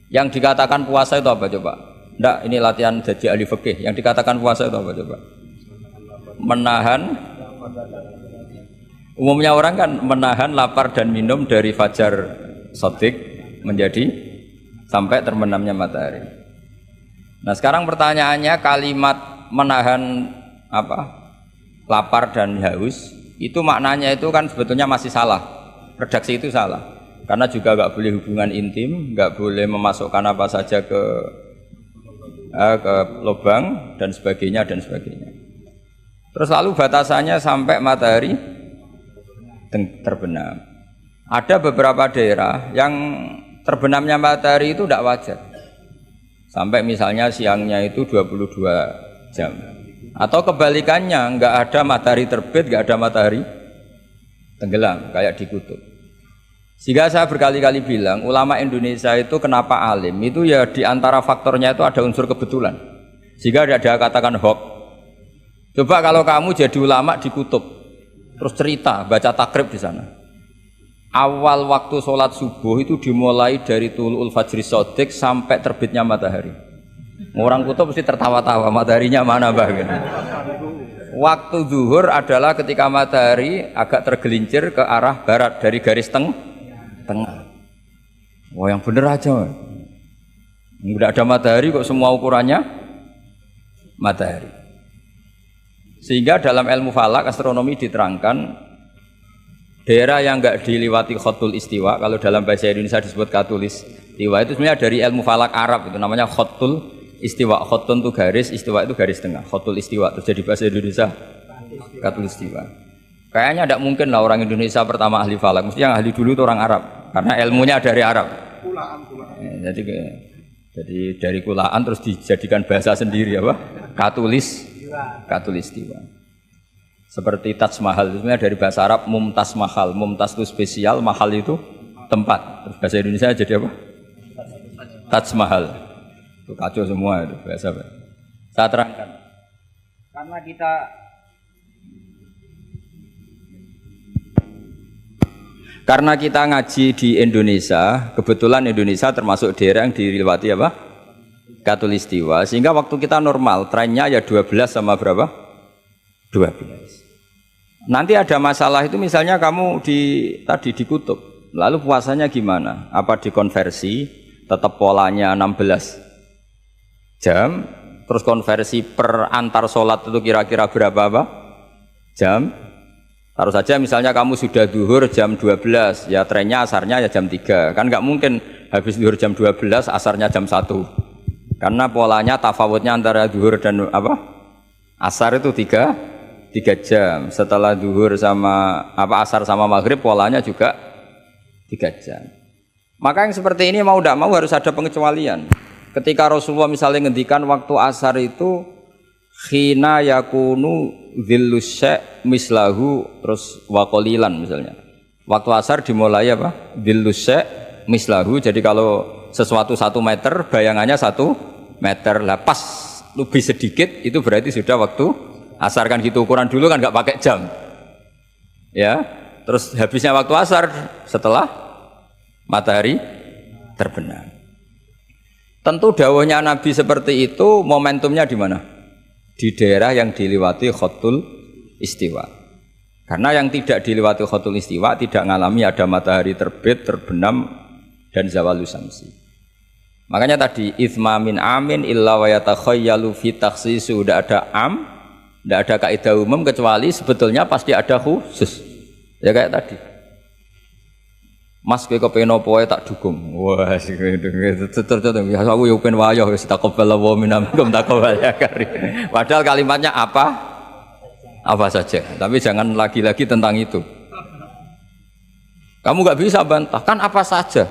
Yang dikatakan puasa itu apa coba? Ndak, ini latihan jadi ahli fikih. Yang dikatakan puasa itu apa coba? Menahan. Umumnya orang kan menahan lapar dan minum dari fajar shadiq menjadi sampai terbenamnya matahari. Nah sekarang pertanyaannya, kalimat menahan apa? Lapar dan haus itu maknanya itu kan sebetulnya masih salah. Redaksi itu salah. Karena juga nggak boleh hubungan intim, nggak boleh memasukkan apa saja ke lubang dan sebagainya dan sebagainya. Terus lalu batasannya sampai matahari terbenam. Ada beberapa daerah yang terbenamnya matahari itu tidak wajar. Sampai misalnya siangnya itu 22 jam. Atau kebalikannya, nggak ada matahari terbit, nggak ada matahari tenggelam kayak di kutub. Sehingga saya berkali-kali bilang, ulama Indonesia itu kenapa alim? Itu ya diantara faktornya itu ada unsur kebetulan. Sehingga ada katakan hoax. Coba kalau kamu jadi ulama di kutub, terus cerita, baca takrib di sana. Awal waktu sholat subuh itu dimulai dari tulul fajri shadiq sampai terbitnya matahari. Orang kutub mesti tertawa-tawa, mataharinya mana bah? Waktu zuhur adalah ketika matahari agak tergelincir ke arah barat dari garis tengah. Wah yang bener aja, nggak ada matahari kok semua ukurannya matahari. Sehingga dalam ilmu falak astronomi diterangkan daerah yang nggak diliwati khotul istiwa, kalau dalam bahasa Indonesia disebut katul istiwa, itu sebenarnya dari ilmu falak Arab, itu namanya khotul istiwa. Khotun itu garis, istiwa itu garis tengah. Khotul istiwa terus jadi bahasa Indonesia katul istiwa. Kayaknya tidak mungkin lah orang Indonesia pertama ahli falak, mesti yang ahli dulu itu orang Arab, karena ilmunya dari Arab. Jadi dari kulaan terus dijadikan bahasa sendiri apa? Katulistiwa. Seperti Taj Mahal itu sebenarnya dari bahasa Arab mumtaz mahal. Mumtaz itu spesial, mahal itu tempat. Terus bahasa Indonesia jadi apa? Taj Mahal. Itu kacau semua itu bahasa. Saya terangkan. Karena kita ngaji di Indonesia, kebetulan Indonesia termasuk daerah yang dilewati apa? Katulistiwa, sehingga waktu kita normal, trennya ya 12 sama berapa? 12. Nanti ada masalah itu misalnya kamu tadi di kutub, lalu puasanya gimana? Apa dikonversi, tetap polanya 16 jam, terus konversi per antar sholat itu kira-kira berapa apa? Jam? Taruh saja misalnya kamu sudah zuhur jam 12, ya trennya asarnya ya jam 3. Kan nggak mungkin habis zuhur jam 12, asarnya jam 1. Karena polanya tafawutnya antara zuhur dan apa? Asar itu 3 jam. Setelah zuhur sama asar sama maghrib polanya juga 3 jam. Maka yang seperti ini mau tidak mau harus ada pengecualian. Ketika Rasulullah misalnya ngendikan waktu asar itu khina yakunu dhillus syai' mislahu terus waqalilan misalnya. Waktu asar dimulai apa? Dhillus syai' mislahu. Jadi kalau sesuatu 1 meter bayangannya 1 meter. Lah pas lebih sedikit itu berarti sudah waktu asar, kan gitu ukuran dulu kan nggak pakai jam. Ya. Terus habisnya waktu asar setelah matahari terbenam. Tentu dawuhnya Nabi seperti itu momentumnya di mana? Di daerah yang dilewati khotul istiwa. Karena yang tidak dilewati khotul istiwa tidak ngalami ada matahari terbit, terbenam dan zawalus samsi. Makanya tadi itsma min amin illa wa yatakhayyalu fi takhsis, sudah ada am, tidak ada kaidah umum kecuali sebetulnya pasti ada khusus. Ya kayak tadi. Mas kowe kepen opo wae tak dukung. Wah, terus ya aku yo pengen wayah wis taqabbal wa minkum taqabbal ya kari. Padahal kalimatnya apa saja. Tapi jangan lagi-lagi tentang itu. Kamu nggak bisa bantah, kan apa saja.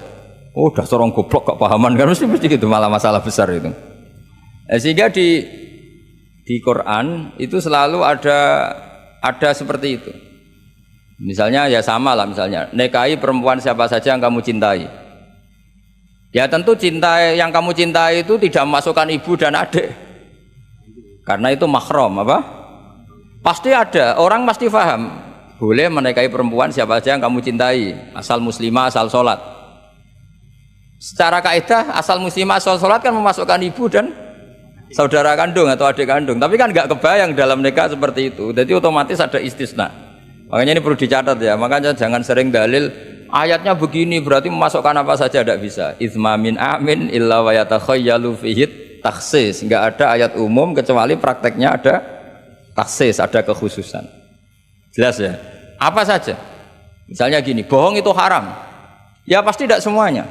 Oh, dasar orang goblok gak pahaman kan mesti gitu, malah masalah besar itu. Sehingga di Quran itu selalu ada seperti itu. Misalnya ya sama lah, misalnya nikahi perempuan siapa saja yang kamu cintai. Ya tentu cinta yang kamu cintai itu tidak memasukkan ibu dan adik, karena itu mahram apa? Pasti ada, orang pasti paham. Boleh menikahi perempuan siapa saja yang kamu cintai, asal muslimah, asal sholat. Secara kaidah asal muslimah asal sholat kan memasukkan ibu dan saudara kandung atau adik kandung. Tapi kan nggak kebayang dalam nikah seperti itu. Jadi otomatis ada istisna. Makanya ini perlu dicatat ya. Makanya jangan sering dalil ayatnya begini berarti memasukkan apa saja, tidak bisa. Itsma min amin illa wa yatakhayyalu fihi takhsis. Nggak ada ayat umum kecuali prakteknya ada takhsis, ada kekhususan. Jelas ya? Apa saja? Misalnya gini, bohong itu haram. Ya pasti tidak semuanya.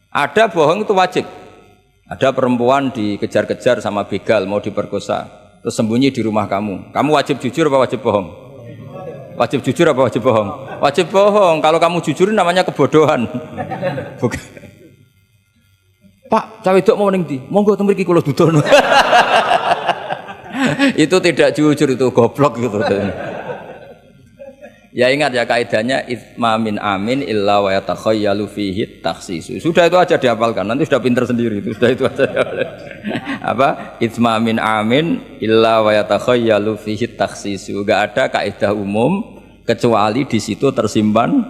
Ada bohong itu wajib. Ada perempuan dikejar-kejar sama begal mau diperkosa, terus sembunyi di rumah kamu. Kamu wajib jujur apa wajib bohong? Wajib jujur apa wajib bohong? Wajib bohong. Kalau kamu jujur namanya kebodohan. Bukan. Pak, cawe dok mau ning ndi? Monggo teng mriki kula dudono. Itu tidak jujur, itu goblok gitu. Ya ingat ya kaidahnya itsma min amin illa wa yatakhayyalu fihi takhsis. Sudah itu aja dihafalkan. Nanti sudah pinter sendiri itu. Sudah itu aja. Apa? Itsma min amin illa wa yatakhayyalu fihi takhsis. Enggak ada kaidah umum kecuali di situ tersimpan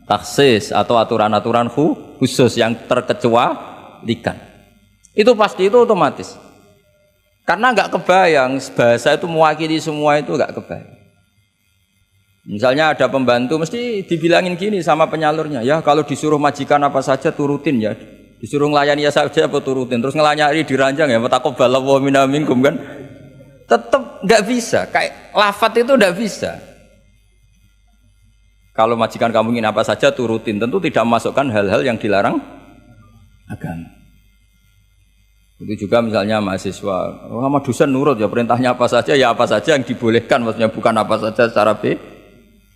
takhsis atau aturan-aturan khusus yang terkecualikan. Itu pasti, itu otomatis. Karena enggak kebayang bahasa itu mewakili semua, itu enggak kebayang. Misalnya ada pembantu mesti dibilangin gini sama penyalurnya, ya kalau disuruh majikan apa saja turutin ya, disuruh ngelayani ya saja apa turutin, terus ngelayani diranjang ya taqabbalallahu minna minkum kan, tetap nggak bisa, kayak lafat itu nggak bisa. Kalau majikan kamu ingin apa saja turutin, tentu tidak memasukkan hal-hal yang dilarang agama. Itu juga misalnya mahasiswa, sama dosen nurut ya perintahnya apa saja ya apa saja yang dibolehkan, maksudnya bukan apa saja secara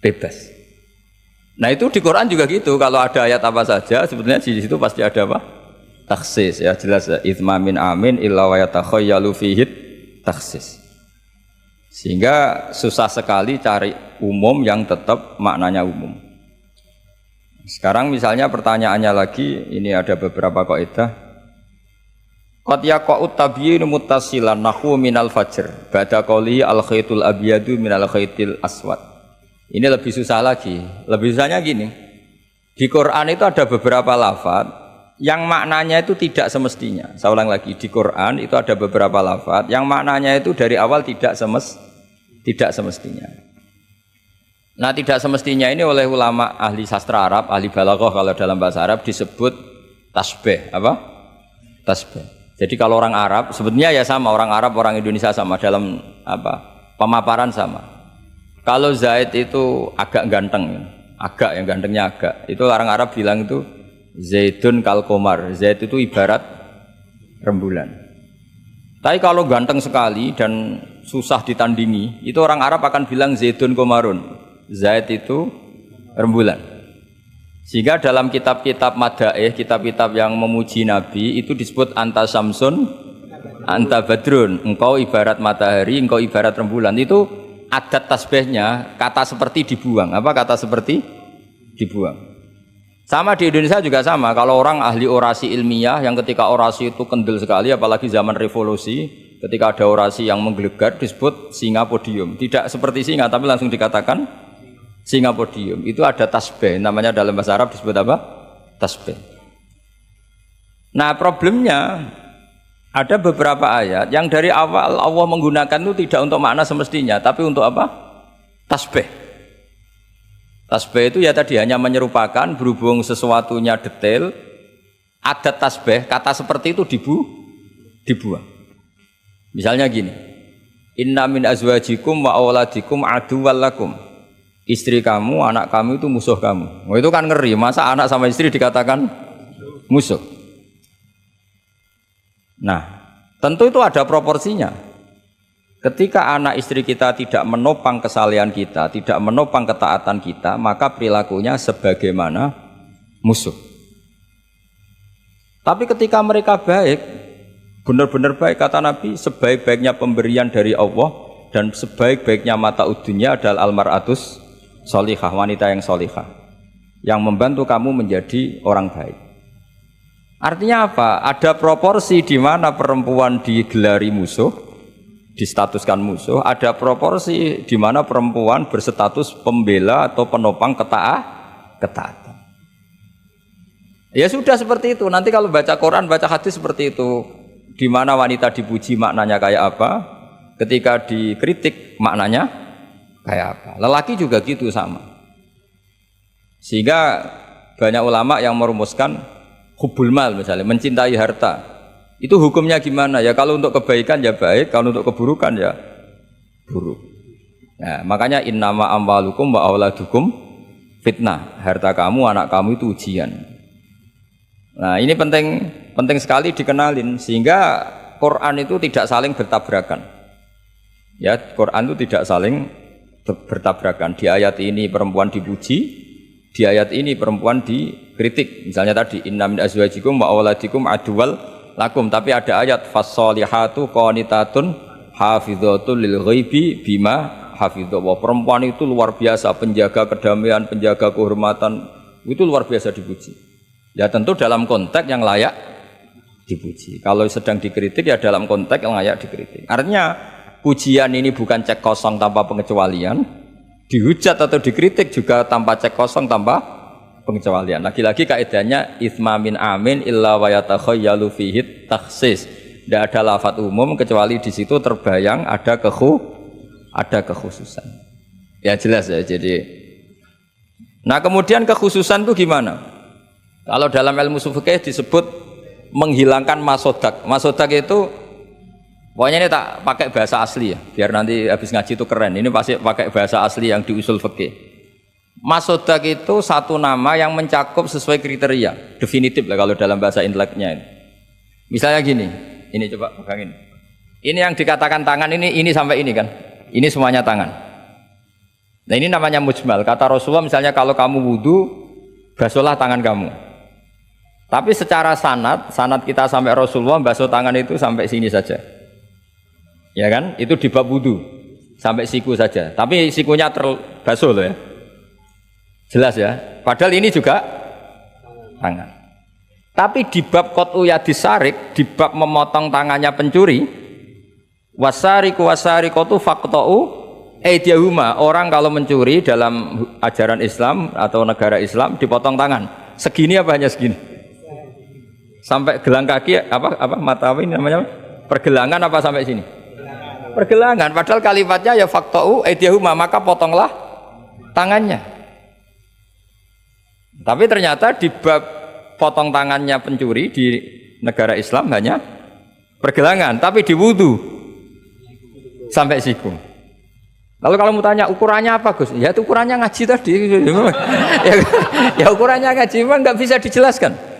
bebas. Nah itu di Quran juga gitu. Kalau ada ayat apa saja, sebetulnya di situ pasti ada apa? Takhsis ya, jelas ya. Itsma min amin illa wa yatakhayyalu fihi takhsis. Sehingga susah sekali cari umum yang tetap maknanya umum. Sekarang misalnya pertanyaannya lagi, ini ada beberapa kaidah. Qad yaqa'u tabyinu muttasilan nahwu minal fajr ba'da qawli al khaitul abyadu minal khaitil aswad. Ini lebih susah lagi. Lebih susahnya gini. Di Quran itu ada beberapa lafaz yang maknanya itu tidak semestinya. Saya ulang lagi, di Quran itu ada beberapa lafaz yang maknanya itu dari awal tidak semestinya. Nah, tidak semestinya ini oleh ulama ahli sastra Arab, ahli balaghah kalau dalam bahasa Arab disebut tasbih. Apa? Tasbih. Jadi kalau orang Arab sebetulnya ya sama, orang Arab, orang Indonesia sama dalam apa? Pemaparan sama. Kalau Zaid itu agak ganteng, agak yang gantengnya agak, itu orang Arab bilang itu Zaidun kal komar. Zaid itu ibarat rembulan. Tapi kalau ganteng sekali dan susah ditandingi, itu orang Arab akan bilang Zaidun komarun. Zaid itu rembulan. Sehingga dalam kitab-kitab madaih, kitab-kitab yang memuji Nabi itu disebut anta samsun, anta badrun. Engkau ibarat matahari, engkau ibarat rembulan. Itu adat tasbihnya kata seperti dibuang. Apa kata seperti dibuang? Sama di Indonesia juga sama. Kalau orang ahli orasi ilmiah yang ketika orasi itu kendel sekali, apalagi zaman revolusi, ketika ada orasi yang menggelegar disebut singa podium. Tidak seperti singa tapi langsung dikatakan singa podium. Itu ada tasbih, namanya dalam bahasa Arab disebut apa? Tasbih. Nah problemnya ada beberapa ayat yang dari awal Allah menggunakan itu tidak untuk makna semestinya, tapi untuk apa? Tasbih. Tasbih itu ya tadi hanya menyerupakan, berhubung sesuatunya detail, adat tasbih, kata seperti itu dibuang. Misalnya gini, inna min azwajikum wa auladikum aduwwal lakum. Istri kamu, anak kamu itu musuh kamu. Oh, itu kan ngeri, masa anak sama istri dikatakan musuh? Nah, tentu itu ada proporsinya. Ketika anak istri kita tidak menopang kesalehan kita, tidak menopang ketaatan kita, maka perilakunya sebagaimana musuh. Tapi ketika mereka baik, benar-benar baik, kata Nabi, sebaik-baiknya pemberian dari Allah dan sebaik-baiknya mata udunya adalah almar'atus sholihah, wanita yang sholihah, yang membantu kamu menjadi orang baik. Artinya apa? Ada proporsi di mana perempuan digelari musuh, distatuskan musuh, ada proporsi di mana perempuan berstatus pembela atau penopang ketaatan. Ya sudah seperti itu. Nanti kalau baca Quran, baca hadis seperti itu. Di mana wanita dipuji maknanya kayak apa, ketika dikritik maknanya kayak apa. Lelaki juga gitu sama. Sehingga banyak ulama yang merumuskan hubbul mal misalnya, mencintai harta. Itu hukumnya gimana? Ya kalau untuk kebaikan ya baik, kalau untuk keburukan ya buruk. Nah, makanya innama amwalukum wa auladukum fitnah. Harta kamu, anak kamu itu ujian. Nah, ini penting sekali dikenalin sehingga Quran itu tidak saling bertabrakan. Ya, Quran itu tidak saling bertabrakan. Di ayat ini perempuan dipuji, di ayat ini perempuan dikritik. Misalnya tadi inna min azwajikum wa auladikum aduwal lakum, tapi ada ayat fassolihatu qanitatun hafidhatul lil ghaibi bima hafidha. Perempuan itu luar biasa, penjaga kedamaian, penjaga kehormatan, itu luar biasa dipuji. Ya tentu dalam konteks yang layak dipuji. Kalau sedang dikritik ya dalam konteks yang layak dikritik. Artinya pujian ini bukan cek kosong tanpa pengecualian, dihujat atau dikritik juga tanpa cek kosong tanpa pengecualian. Lagi-lagi kaidahnya itsma min amin illa wa yatakhayyalu fihi takhsis. Tidak ada lafaz umum kecuali di situ terbayang ada kekhususan. Ya jelas ya. Jadi, nah kemudian kekhususan itu gimana? Kalau dalam ilmu fikih disebut menghilangkan masodak. Masodak itu, pokoknya ini tak pakai bahasa asli ya, biar nanti habis ngaji itu keren. Ini pasti pakai bahasa asli yang di usul fikih. Masodak itu satu nama yang mencakup sesuai kriteria, definitif lah kalau dalam bahasa inteleknya. Misalnya gini, ini coba pegangin. Ini yang dikatakan tangan ini sampai ini kan. Ini semuanya tangan. Nah ini namanya mujmal. Kata Rasulullah misalnya kalau kamu wudu, basuhlah tangan kamu. Tapi secara sanad kita sampai Rasulullah basuh tangan itu sampai sini saja. Ya kan? Itu di bab wudu. Sampai siku saja. Tapi sikunya terbasuh loh ya. Jelas ya. Padahal ini juga tangan. Tapi di bab qat'u yadis sarik, di bab memotong tangannya pencuri, wasariqatu faqta'u aydiyahuma. Orang kalau mencuri dalam ajaran Islam atau negara Islam dipotong tangan. Segini apa hanya segini? Sampai gelang kaki apa mata ini namanya? Pergelangan apa sampai sini? Pergelangan. Padahal kalimatnya ya faqta'u aydiyahuma, maka potonglah tangannya. Tapi ternyata di bab potong tangannya pencuri di negara Islam hanya pergelangan, tapi di wudu sampai siku. Lalu kalau mau tanya ukurannya apa Gus? Ya itu ukurannya ngaji tadi. Ya ukurannya ngaji memang nggak bisa dijelaskan.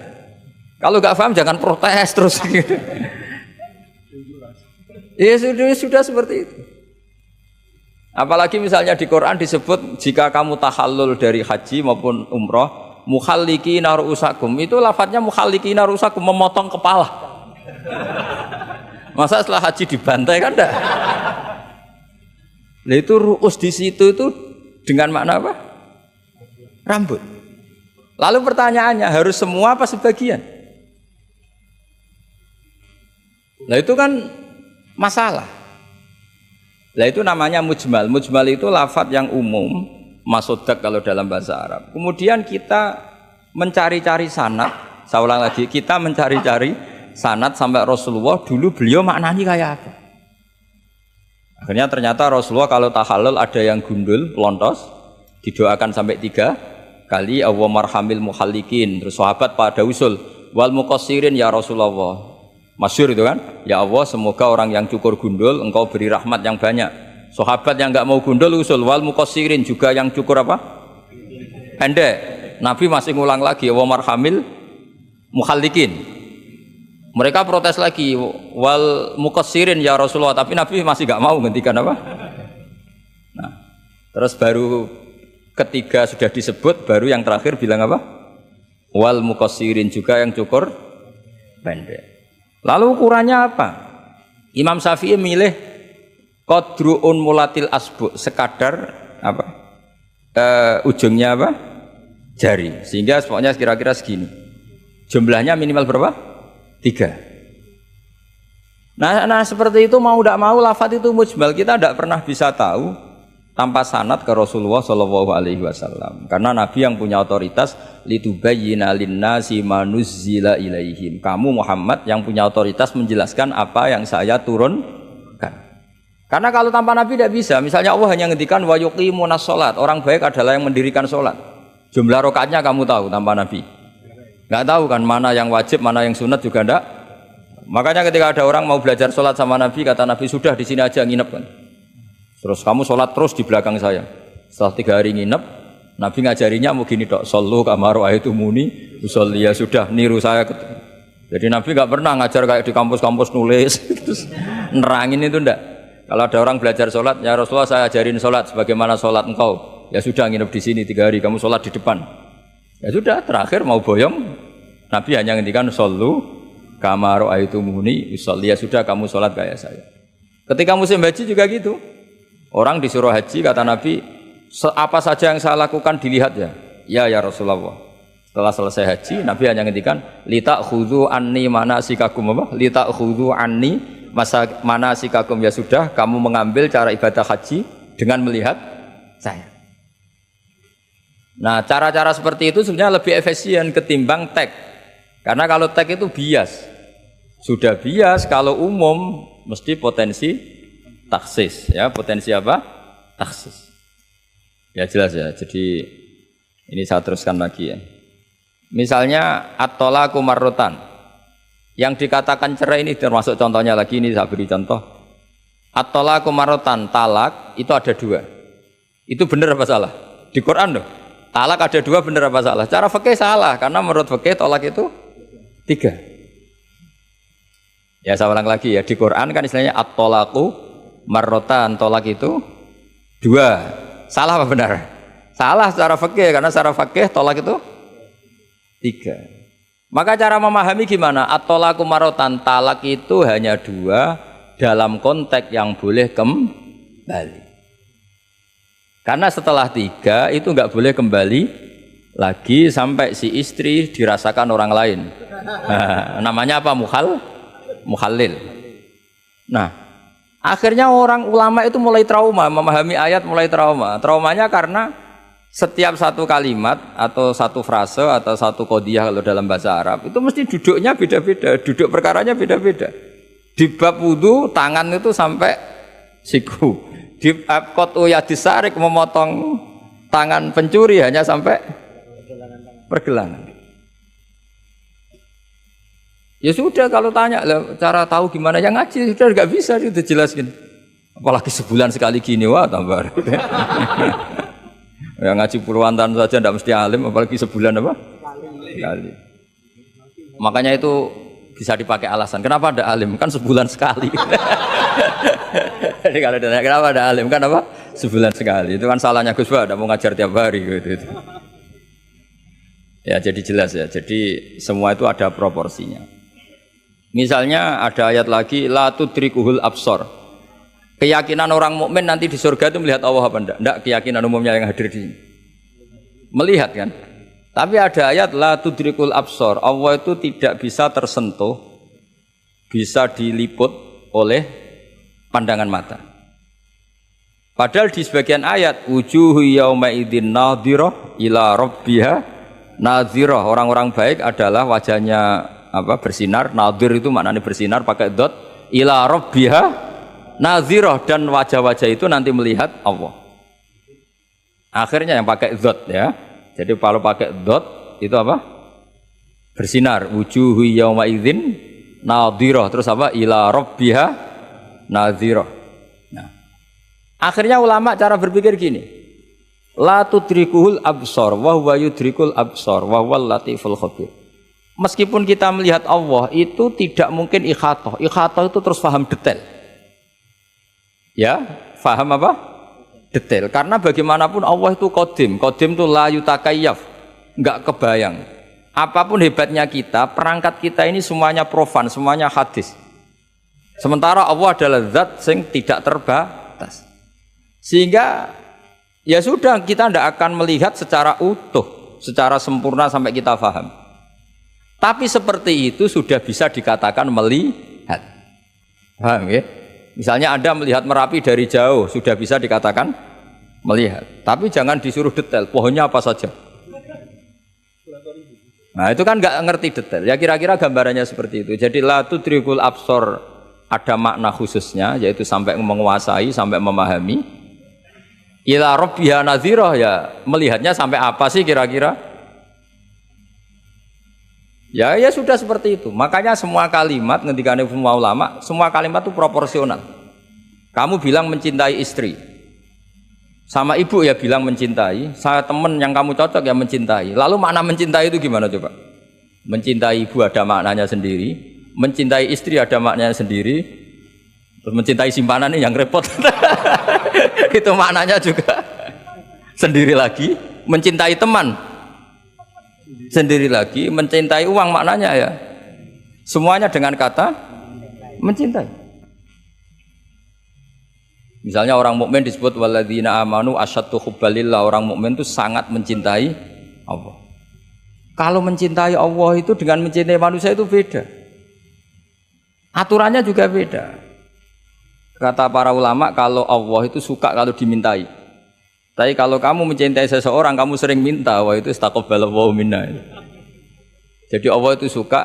Kalau nggak paham jangan protes terus. Ya sudah seperti itu. Apalagi misalnya di Quran disebut jika kamu tahallul dari haji maupun umroh, muhallikina ru'usakum, itu lafadznya muhallikina ru'usakum, memotong kepala. Masa setelah haji dibantai kan enggak? Nah itu ru'us di situ itu dengan makna apa? Rambut. Lalu pertanyaannya harus semua apa sebagian? Nah itu kan masalah. Nah itu namanya mujmal. Mujmal itu lafadz yang umum, masodak kalau dalam bahasa Arab. Kemudian kita mencari-cari sanad. Saya ulang lagi, kita mencari-cari sanad sampai Rasulullah dulu beliau maknanya kayak apa. Akhirnya ternyata Rasulullah kalau tahallul ada yang gundul, pelontos, didoakan sampai 3 kali, Allahumma marhamil muhallikin. Terus sahabat pada usul, wal muqassirin ya Rasulullah. Masyhur itu kan, ya Allah semoga orang yang cukur gundul engkau beri rahmat yang banyak. Sahabat yang enggak mau gundul usul wal muqassirin, juga yang cukur apa? Pendek. Nabi masih ngulang lagi, wa marhamil muhallikin. Mereka protes lagi, wal muqassirin ya Rasulullah, tapi Nabi masih enggak mau gantikan apa? Nah, terus baru ketiga sudah disebut, baru yang terakhir bilang apa? Wal muqassirin, juga yang cukur pendek. Lalu ukurannya apa? Imam Syafi'i milih qadru'un mulatil asbu, sekadar apa? Ujungnya apa? Jari. Sehingga pokoknya kira-kira segini. Jumlahnya minimal berapa? 3. Nah seperti itu mau tidak mau lafadz itu mujmal. Kita tidak pernah bisa tahu tanpa sanad ke Rasulullah Shallallahu Alaihi Wasallam. Karena Nabi yang punya otoritas litubayyina linnasi ma nuzzila ilaihim. Kamu Muhammad yang punya otoritas menjelaskan apa yang saya turunkan. Karena kalau tanpa Nabi tidak bisa. Misalnya Allah hanya ngendikan wa yuqimunas shalat. Orang baik adalah yang mendirikan sholat. Jumlah rakaatnya kamu tahu tanpa Nabi? Nggak tahu kan mana yang wajib, mana yang sunat juga enggak. Makanya ketika ada orang mau belajar sholat sama Nabi, kata Nabi sudah di sini aja nginep kan. Terus kamu sholat terus di belakang saya. Setelah 3 hari nginep, Nabi ngajarinya mau gini dok, sallu kama ra'aitumuni usolli, ya sudah niru saya. Jadi Nabi nggak pernah ngajar kayak di kampus-kampus nulis, terus nerangin itu ndak. Kalau ada orang belajar sholat, ya Rasulullah saya ajarin sholat sebagaimana sholat engkau. Ya sudah nginep di sini 3 hari, kamu sholat di depan. Ya sudah, terakhir mau boyong, Nabi hanya ngendikan sallu kama ra'aitumuni usolli, ya sudah kamu sholat kayak saya. Ketika musim haji juga gitu. Orang disuruh haji, kata Nabi, apa saja yang saya lakukan dilihat ya. Ya Rasulullah. Setelah selesai haji, Nabi hanya ngendikan litakhudhu anni manasikakum apa? Litakhudhu anni manasikakum, ya sudah kamu mengambil cara ibadah haji dengan melihat saya. Nah, cara-cara seperti itu sebenarnya lebih efisien ketimbang tag. Karena kalau tag itu bias. Sudah bias, kalau umum mesti potensi taksis, ya potensi apa? Taksis. Ya jelas ya. Jadi ini saya teruskan lagi ya. Misalnya at-talaqu marratan. Yang dikatakan cerai ini termasuk contohnya lagi, ini saya beri contoh. At-talaqu marratan, talak itu ada 2. Itu benar apa salah? Di Quran loh. Talak ada 2, benar apa salah? Cara fikih salah karena menurut fikih talak itu 3. Ya saya ulang lagi ya, di Quran kan istilahnya at-talaqu marrotan, tolak itu 2. Salah apa benar? Salah secara fikih, karena secara fikih tolak itu 3. Maka cara memahami gimana? At-tolaku marrotan, talak itu hanya 2 dalam konteks yang boleh kembali. Karena setelah 3 itu nggak boleh kembali lagi sampai si istri dirasakan orang lain. Nah, namanya apa? Muhallil. Nah, akhirnya orang ulama itu mulai trauma, memahami ayat mulai trauma. Traumanya karena setiap satu kalimat atau satu frase atau satu qadhiyah kalau dalam bahasa Arab itu mesti duduknya beda-beda, duduk perkaranya beda-beda. Di bab wudu tangan itu sampai siku. Di bab qat'u yadis sarik memotong tangan pencuri hanya sampai pergelangan. Ya sudah, kalau tanya lah, cara tahu gimana yang ngaji sudah nggak bisa itu jelaskan. Apalagi sebulan sekali gini, wah tambah. Yang ngaji puluhan tahun saja tidak mesti alim, apalagi sebulan apa? Sekali. Makanya itu bisa dipakai alasan. Kenapa ada alim? Kan sebulan sekali. Jadi kalau ditanya kenapa ada alim, kan apa? Sebulan sekali. Itu kan salahnya Gus Ba, tidak mau ngajar tiap hari gitu. Ya jadi jelas ya. Jadi semua itu ada proporsinya. Misalnya ada ayat lagi la tudrikuhul absor. Keyakinan orang mukmin nanti di surga itu melihat Allah apa enggak? Enggak, keyakinan umumnya yang hadir di sini. Melihat kan? Tapi ada ayat la tudrikul absor. Allah itu tidak bisa tersentuh, bisa diliput oleh pandangan mata. Padahal di sebagian ayat wujuhu yauma idzin nadhirah ila rabbiha nadhirah. Orang-orang baik adalah wajahnya apa bersinar, nadhir itu maknanya bersinar pakai dot, ila rabbiha nadhirah, dan wajah-wajah itu nanti melihat Allah. Akhirnya yang pakai dot ya. Jadi kalau pakai dot itu apa? Bersinar, wujuhu yauma idzin nadhirah, terus apa? Ila rabbiha nadhirah. Nah, akhirnya ulama cara berpikir gini. La tudrikuhul absor wa huwa yudrikul absor wa huwal latiful khabir. Meskipun kita melihat Allah itu tidak mungkin ikhatoh. Ikhatoh itu terus paham detail. Ya, paham apa? Detail. Karena bagaimanapun Allah itu qadim. Qadim itu la yutakayyaf. Enggak kebayang. Apapun hebatnya kita, perangkat kita ini semuanya profan, semuanya hadis. Sementara Allah adalah zat yang tidak terbatas. Sehingga ya sudah, kita tidak akan melihat secara utuh, secara sempurna sampai kita paham. Tapi seperti itu sudah bisa dikatakan melihat. Paham ya? Misalnya Anda melihat Merapi dari jauh, sudah bisa dikatakan Melihat. Tapi jangan disuruh detail, pohonnya apa saja. Nah itu kan nggak ngerti detail. Ya kira-kira gambarannya seperti itu. Jadi la tudrikul absor ada makna khususnya, yaitu sampai menguasai, sampai memahami. Ila rabbiha nadhirah, ya melihatnya sampai apa sih kira-kira? Ya sudah seperti itu. Makanya semua kalimat ngendikane semua ulama, semua kalimat itu proporsional. Kamu bilang mencintai istri, sama ibu ya bilang mencintai, saya teman yang kamu cocok ya mencintai. Lalu makna mencintai itu gimana coba? Mencintai ibu ada maknanya sendiri, mencintai istri ada maknanya sendiri, terus mencintai simpanan ini yang repot. Itu maknanya juga sendiri lagi. Mencintai teman sendiri lagi, mencintai uang maknanya ya semuanya dengan kata mencintai. Misalnya orang mukmin disebut walladzina amanu asyaddu hubbalillah, orang mukmin itu sangat mencintai Allah. Kalau mencintai Allah itu dengan mencintai manusia itu beda. Aturannya juga beda. Kata para ulama kalau Allah itu suka kalau dimintai. Tapi kalau kamu mencintai seseorang kamu sering minta, wah itu istaqballahu minna. Jadi Allah itu suka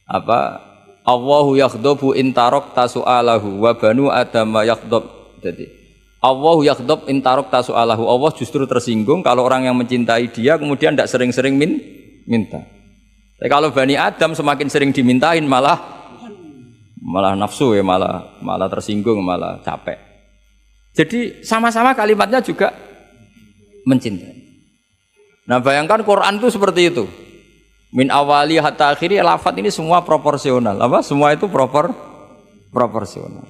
apa? Allahu yaghdabu in tarakta su'alahu wa banu adama yaghdab. Jadi Allahu yaghdabu in tarakta su'alahu. Allah justru tersinggung kalau orang yang mencintai dia kemudian tidak sering-sering minta. Tapi kalau Bani Adam semakin sering dimintain malah nafsu ya, malah tersinggung, malah capek. Jadi sama-sama kalimatnya juga mencintai. Nah bayangkan Quran itu seperti itu. Min awali hatta akhiri, lafaz ini semua proporsional. Apa? Semua itu proporsional.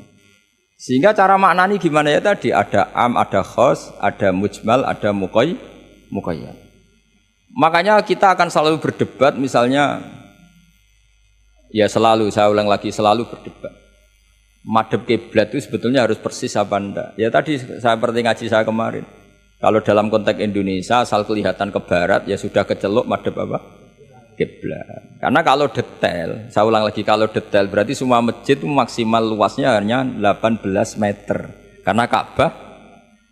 Sehingga cara maknani gimana ya tadi? Ada am, ada khos, ada mujmal, ada muqayyad. Makanya kita akan selalu berdebat, misalnya ya selalu, saya ulang lagi, selalu berdebat. Madhab kiblat itu sebetulnya harus persis apa enggak? Ya tadi saya seperti ngaji saya kemarin. Kalau dalam konteks Indonesia asal kelihatan ke barat ya sudah kecelok madhab apa? Kiblat. Karena kalau detail, saya ulang lagi, kalau detail berarti semua masjid itu maksimal luasnya hanya 18 meter. Karena Ka'bah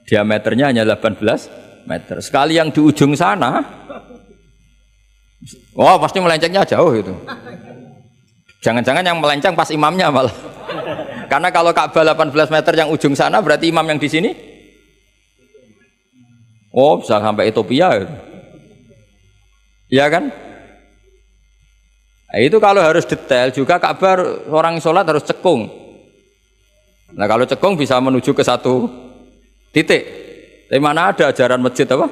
diameternya hanya 18 meter. Sekali yang di ujung sana, wah pasti melencengnya jauh itu. Jangan-jangan yang melenceng pas imamnya malah. Karena kalau Ka'bah 18 meter yang ujung sana berarti imam yang di sini, oh bisa sampai Ethiopia. Iya kan? Nah, itu kalau harus detail juga Ka'bah orang sholat harus cekung. Nah kalau cekung bisa menuju ke satu titik. Tapi mana ada ajaran masjid apa?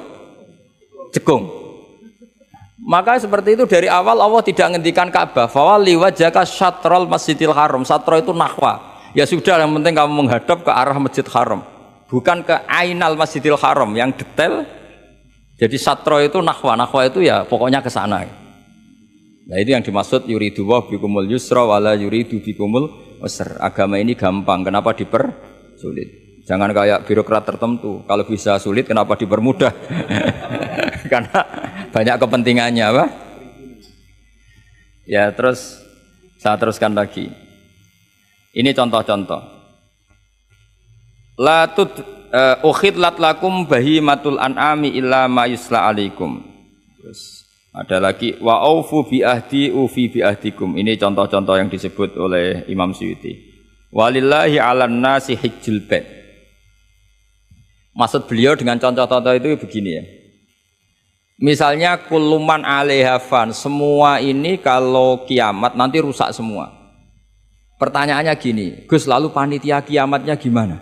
Cekung. Maka seperti itu dari awal Allah tidak menghentikan Ka'bah. Fawalli wajhaka syatrul masjidil haram. Satra itu nahwa. Ya sudah yang penting kamu menghadap ke arah masjid haram. Bukan ke ainal masjidil haram yang detail. Jadi satra itu nahwa. Nahwa itu ya pokoknya ke sana. Nah itu yang dimaksud yuridu wa bikumul yusra wala yuridu bikumul usra. Agama ini gampang, kenapa dipersulit? Jangan kayak birokrat tertentu, kalau bisa sulit kenapa dipermudah? Karena banyak kepentingannya apa? Ya terus saya teruskan lagi. Ini contoh-contoh. La tud ukhidlat lakum bahimatul an'ami illa ma yusla alaikum. Terus ada lagi wa aufu bi ahdi ufi bi ahdikum. Ini contoh-contoh yang disebut oleh Imam Suyuti. Walillahi 'alan nasi hijjul bait. Maksud beliau dengan contoh-contoh itu begini ya. Misalnya kulluman 'alaiha fan, semua ini kalau kiamat nanti rusak semua. Pertanyaannya gini, Gus lalu panitia kiamatnya gimana?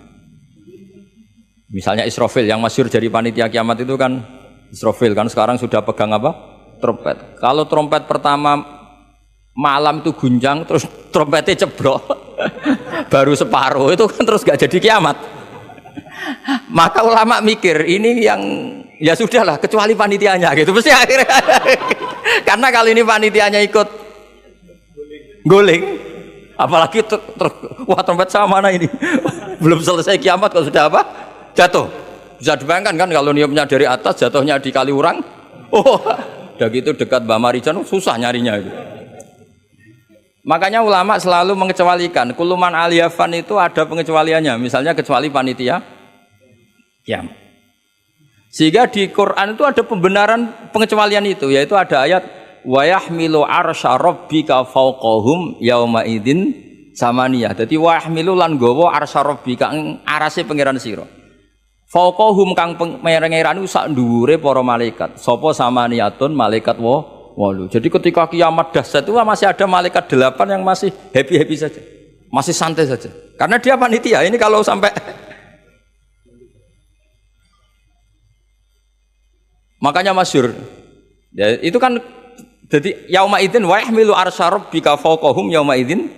Misalnya Israfil yang masyhur jadi panitia kiamat itu kan Israfil kan sekarang sudah pegang apa? Trompet. Kalau trompet pertama malam itu gunjang terus trompetnya ceblok baru separuh itu kan terus gak jadi kiamat. Maka ulama mikir ini yang ya sudahlah kecuali panitianya gitu mesti akhirnya. Karena kalau ini panitianya ikut guling apalagi wah trompet sama mana ini belum selesai kiamat kalau sudah apa jatuh. Bisa dibayangkan kan kalau niupnya dari atas jatuhnya di Kaliurang. Oh udah gitu dekat Mbak Marijan susah nyarinya itu. Makanya ulama selalu mengecualikan kuluman aliyafan itu ada pengecualiannya. Misalnya kecuali panitia kiamat. Sehingga di Quran itu ada pembenaran pengecualian itu, yaitu ada ayat wa yahmilu arsya rabbika fawqahum yauma idzin samaniyah. Dadi wa yahmilu lan gawa arsya rabbika ing arase pangeran sira. Fawqahum kang pangeran sak dhuwure para malaikat. Sapa samaniyatun malaikat walu. Jadi ketika kiamat dahsyat itu masih ada malaikat 8 yang masih happy-happy saja. Masih santai saja. Karena dia panitia. Ini kalau sampai makanya masyhur. Ya, itu kan jadi yauma idzin wa yahmilu arsya rabbika fawqahum yauma idzin.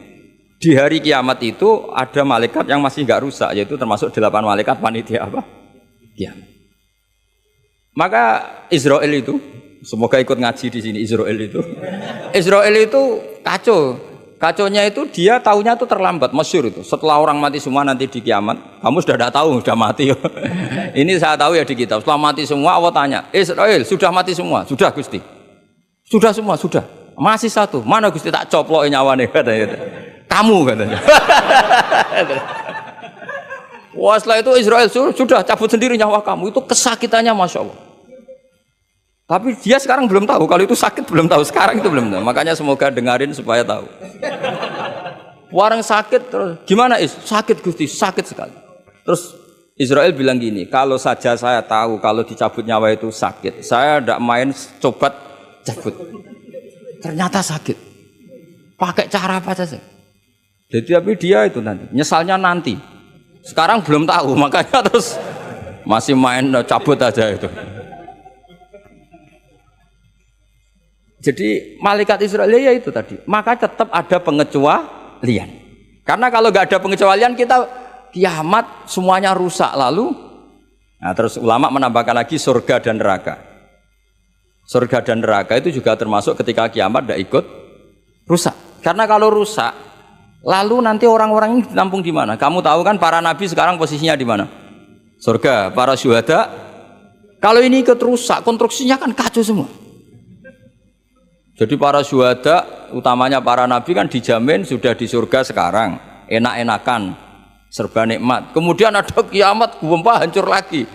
Di hari kiamat itu ada malaikat yang masih enggak rusak, yaitu termasuk 8 malaikat panitia apa? Kiamat. Maka Israel itu, semoga ikut ngaji di sini Israel itu kacau. Kacaunya itu dia taunya itu terlambat, masyhur itu. Setelah orang mati semua nanti di kiamat, kamu sudah tidak tahu, sudah mati. Ini saya tahu ya di kitab. Setelah mati semua, Allah tanya, Israel sudah mati semua? Sudah Gusti. Sudah semua, sudah. Masih satu. Mana Gusti tak coplokin nyawane katanya. Kamu katanya. Wah setelah itu Israel sudah cabut sendiri nyawa kamu. Itu kesakitannya Masya Allah. Tapi dia sekarang belum tahu, kalau itu sakit belum tahu, sekarang itu belum tahu. Makanya semoga dengarin supaya tahu. Warang sakit terus, gimana sakit Gusti, sakit sekali. Terus Israel bilang gini, kalau saja saya tahu kalau dicabut nyawa itu sakit, saya tidak main coba cabut. Ternyata sakit. Pakai cara apa saja. Jadi tapi dia itu nanti, nyesalnya nanti. Sekarang belum tahu, makanya terus masih main cabut aja itu. Jadi malaikat Israel ya itu tadi. Maka tetap ada pengecualian. Karena kalau nggak ada pengecualian kita kiamat semuanya rusak lalu. Nah, terus ulama menambahkan lagi surga dan neraka. Surga dan neraka itu juga termasuk ketika kiamat tidak ikut rusak. Karena kalau rusak, lalu nanti orang-orang ini ditampung di mana? Kamu tahu kan para nabi sekarang posisinya di mana? Surga. Para syuhada. Kalau ini ikut rusak, konstruksinya kan kacau semua. Jadi para syuhada, utamanya para nabi kan dijamin sudah di surga sekarang, enak-enakan, serba nikmat. Kemudian ada kiamat, gempa hancur lagi.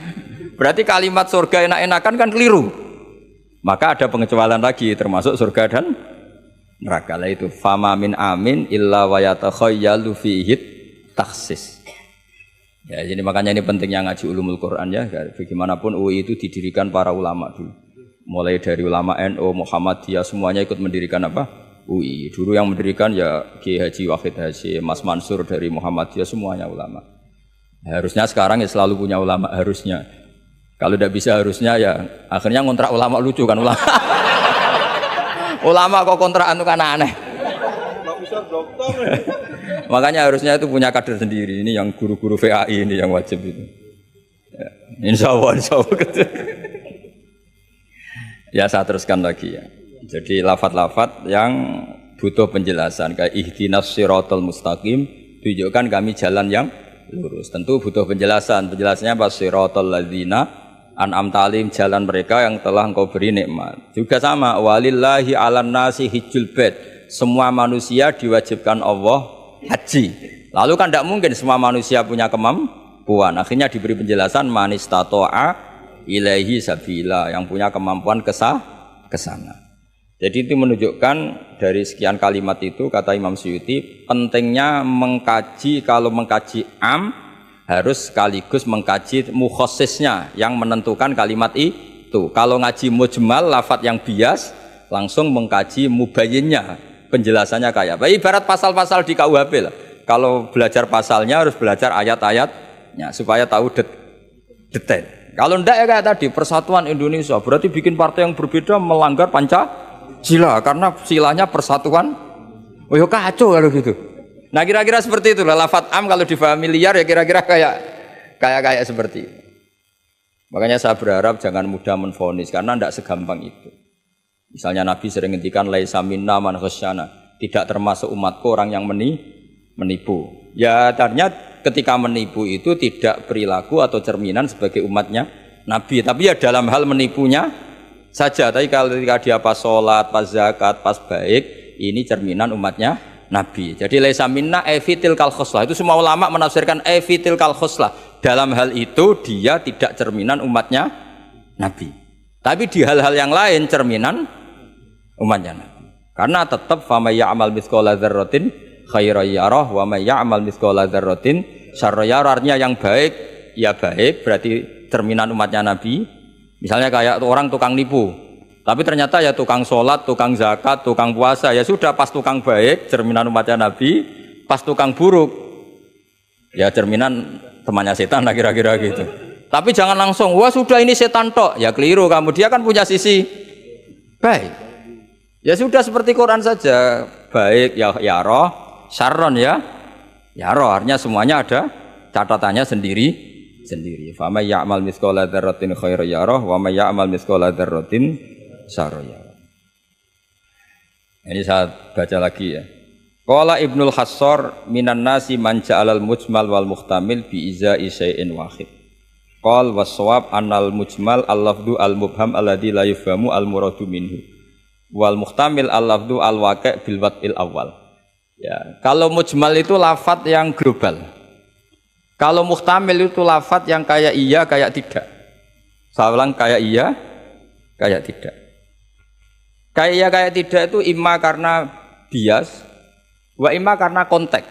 Berarti kalimat surga enak-enakan kan keliru. Maka ada pengecualian lagi, termasuk surga dan neraka. Lah itu fama min amin illa wa yatakhayyalu fihi takhsis. Ya, jadi makanya ini pentingnya ngaji ulumul Quran ya. Bagaimanapun UI itu didirikan para ulama dulu. Mulai dari ulama NU, Muhammadiyah semuanya ikut mendirikan apa? UI. Dulu yang mendirikan ya Kiai Haji Wahid Hasyim, Mas Mansur dari Muhammadiyah semuanya ulama. Harusnya sekarang ya selalu punya ulama harusnya. Kalau tidak bisa harusnya ya akhirnya ngontrak ulama lucu kan ulama. Ulama kok kontrakan itu kan aneh. Makanya harusnya itu punya kader sendiri. Ini yang guru-guru VAI ini yang wajib itu. Ya, insya Allah. Ya saya teruskan lagi ya. Jadi lafadz-lafadz yang butuh penjelasan kayak ihdinas siratal mustaqim, tunjukkan kami jalan yang lurus. Tentu butuh penjelasan. Penjelasannya apa? Siratal ladzina an'amta 'alaihim, jalan mereka yang telah Engkau beri nikmat. Juga sama walillahi 'alan nasi hijjul bait. Semua manusia diwajibkan Allah haji. Lalu kan tidak mungkin semua manusia punya kemampuan. Akhirnya diberi penjelasan manistata'a ilaihi sabila, yang punya kemampuan ke sana. Jadi itu menunjukkan dari sekian kalimat itu kata Imam Suyuti pentingnya mengkaji, kalau mengkaji am harus sekaligus mengkaji mukhassisnya yang menentukan kalimat itu. Kalau ngaji mujmal lafadz yang bias langsung mengkaji mubayyinnya, penjelasannya kayak apa. Ibarat pasal-pasal di KUHP lah. Kalau belajar pasalnya harus belajar ayat-ayatnya supaya tahu detail. Kalau ndak ya kayak tadi persatuan Indonesia berarti bikin partai yang berbeda melanggar Pancasila karena silanya persatuan. Oh ya kacau kalau gitu. Nah kira-kira seperti itulah lafadz am kalau difahami liar ya kira-kira kayak seperti itu. Makanya saya berharap jangan mudah menvonis karena ndak segampang itu. Misalnya Nabi sering ngendikan laisa minna man khasyana, tidak termasuk umatku orang yang menipu. Ya ternyata ketika menipu itu tidak perilaku atau cerminan sebagai umatnya Nabi, tapi ya dalam hal menipunya saja. Tapi kalau ketika dia pas sholat, pas zakat, pas baik, ini cerminan umatnya Nabi. Jadi laisa minna evitil kal khoslah. Itu semua ulama menafsirkan evitil kal khoslah. Dalam hal itu dia tidak cerminan umatnya Nabi. Tapi di hal-hal yang lain cerminan umatnya Nabi. Karena tetap famay ya'mal mithqala dzarratin khairan yarah wa may ya'mal mithqala dzarratin syarran yarah. Artinya yang baik ya baik, berarti cerminan umatnya Nabi. Misalnya kayak orang tukang nipu, tapi ternyata ya tukang sholat, tukang zakat, tukang puasa, ya sudah pas tukang baik cerminan umatnya Nabi, pas tukang buruk ya cerminan temannya setan lah kira-kira gitu. Tapi jangan langsung, wah sudah ini setan tok, ya keliru kamu, dia kan punya sisi baik. Ya sudah seperti Quran saja, baik ya roh, syarron ya roh, artinya semuanya ada catatannya sendiri. Fa may ya'mal mithqala dzarratin khairan yarah wa may ya'mal mithqala dzarratin syarran yarah. Ini saya baca lagi ya. Qala Ibnul Hassar minan nasi man ja'alal mujmal wal muhtamil bi izai syai'in wahid. Qal waswab annal mujmal al-lafdu al-mubham alladhi la yufhamu al-muradu minhu wal muhtamil al-lafdu al-waqi' bil wad'il awal. Ya, kalau mujmal itu lafadz yang global. Kalau muhtamil itu lafadz yang kayak iya kayak tidak. Saya ulang, kayak iya kayak tidak. Kayak iya kayak tidak itu imma karena bias wa imma karena konteks.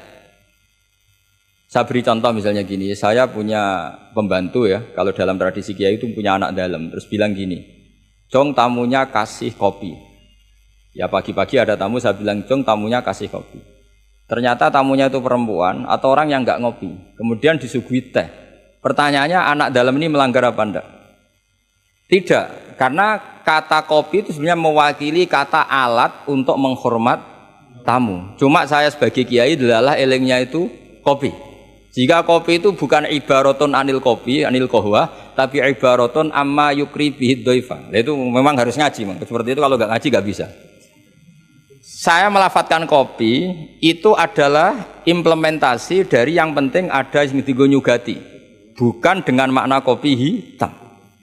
Saya beri contoh misalnya gini, saya punya pembantu ya, kalau dalam tradisi kiai itu punya anak dalam, terus bilang gini, Jong tamunya kasih kopi. Ya pagi-pagi ada tamu, saya bilang Jong tamunya kasih kopi. Ternyata tamunya itu perempuan atau orang yang nggak ngopi, kemudian disuguhi teh. Pertanyaannya anak dalam ini melanggar apa enggak? Tidak, karena kata kopi itu sebenarnya mewakili kata alat untuk menghormat tamu. Cuma saya sebagai kiai adalah elengnya itu kopi. Jika kopi itu bukan ibaratun anil kopi, anil kohwa, tapi ibaratun amma yukri bihid doifa. Itu memang harus ngaji, seperti itu kalau nggak ngaji nggak bisa. Saya melafatkan kopi itu adalah implementasi dari yang penting ada yang nyugati, bukan dengan makna kopi hitam.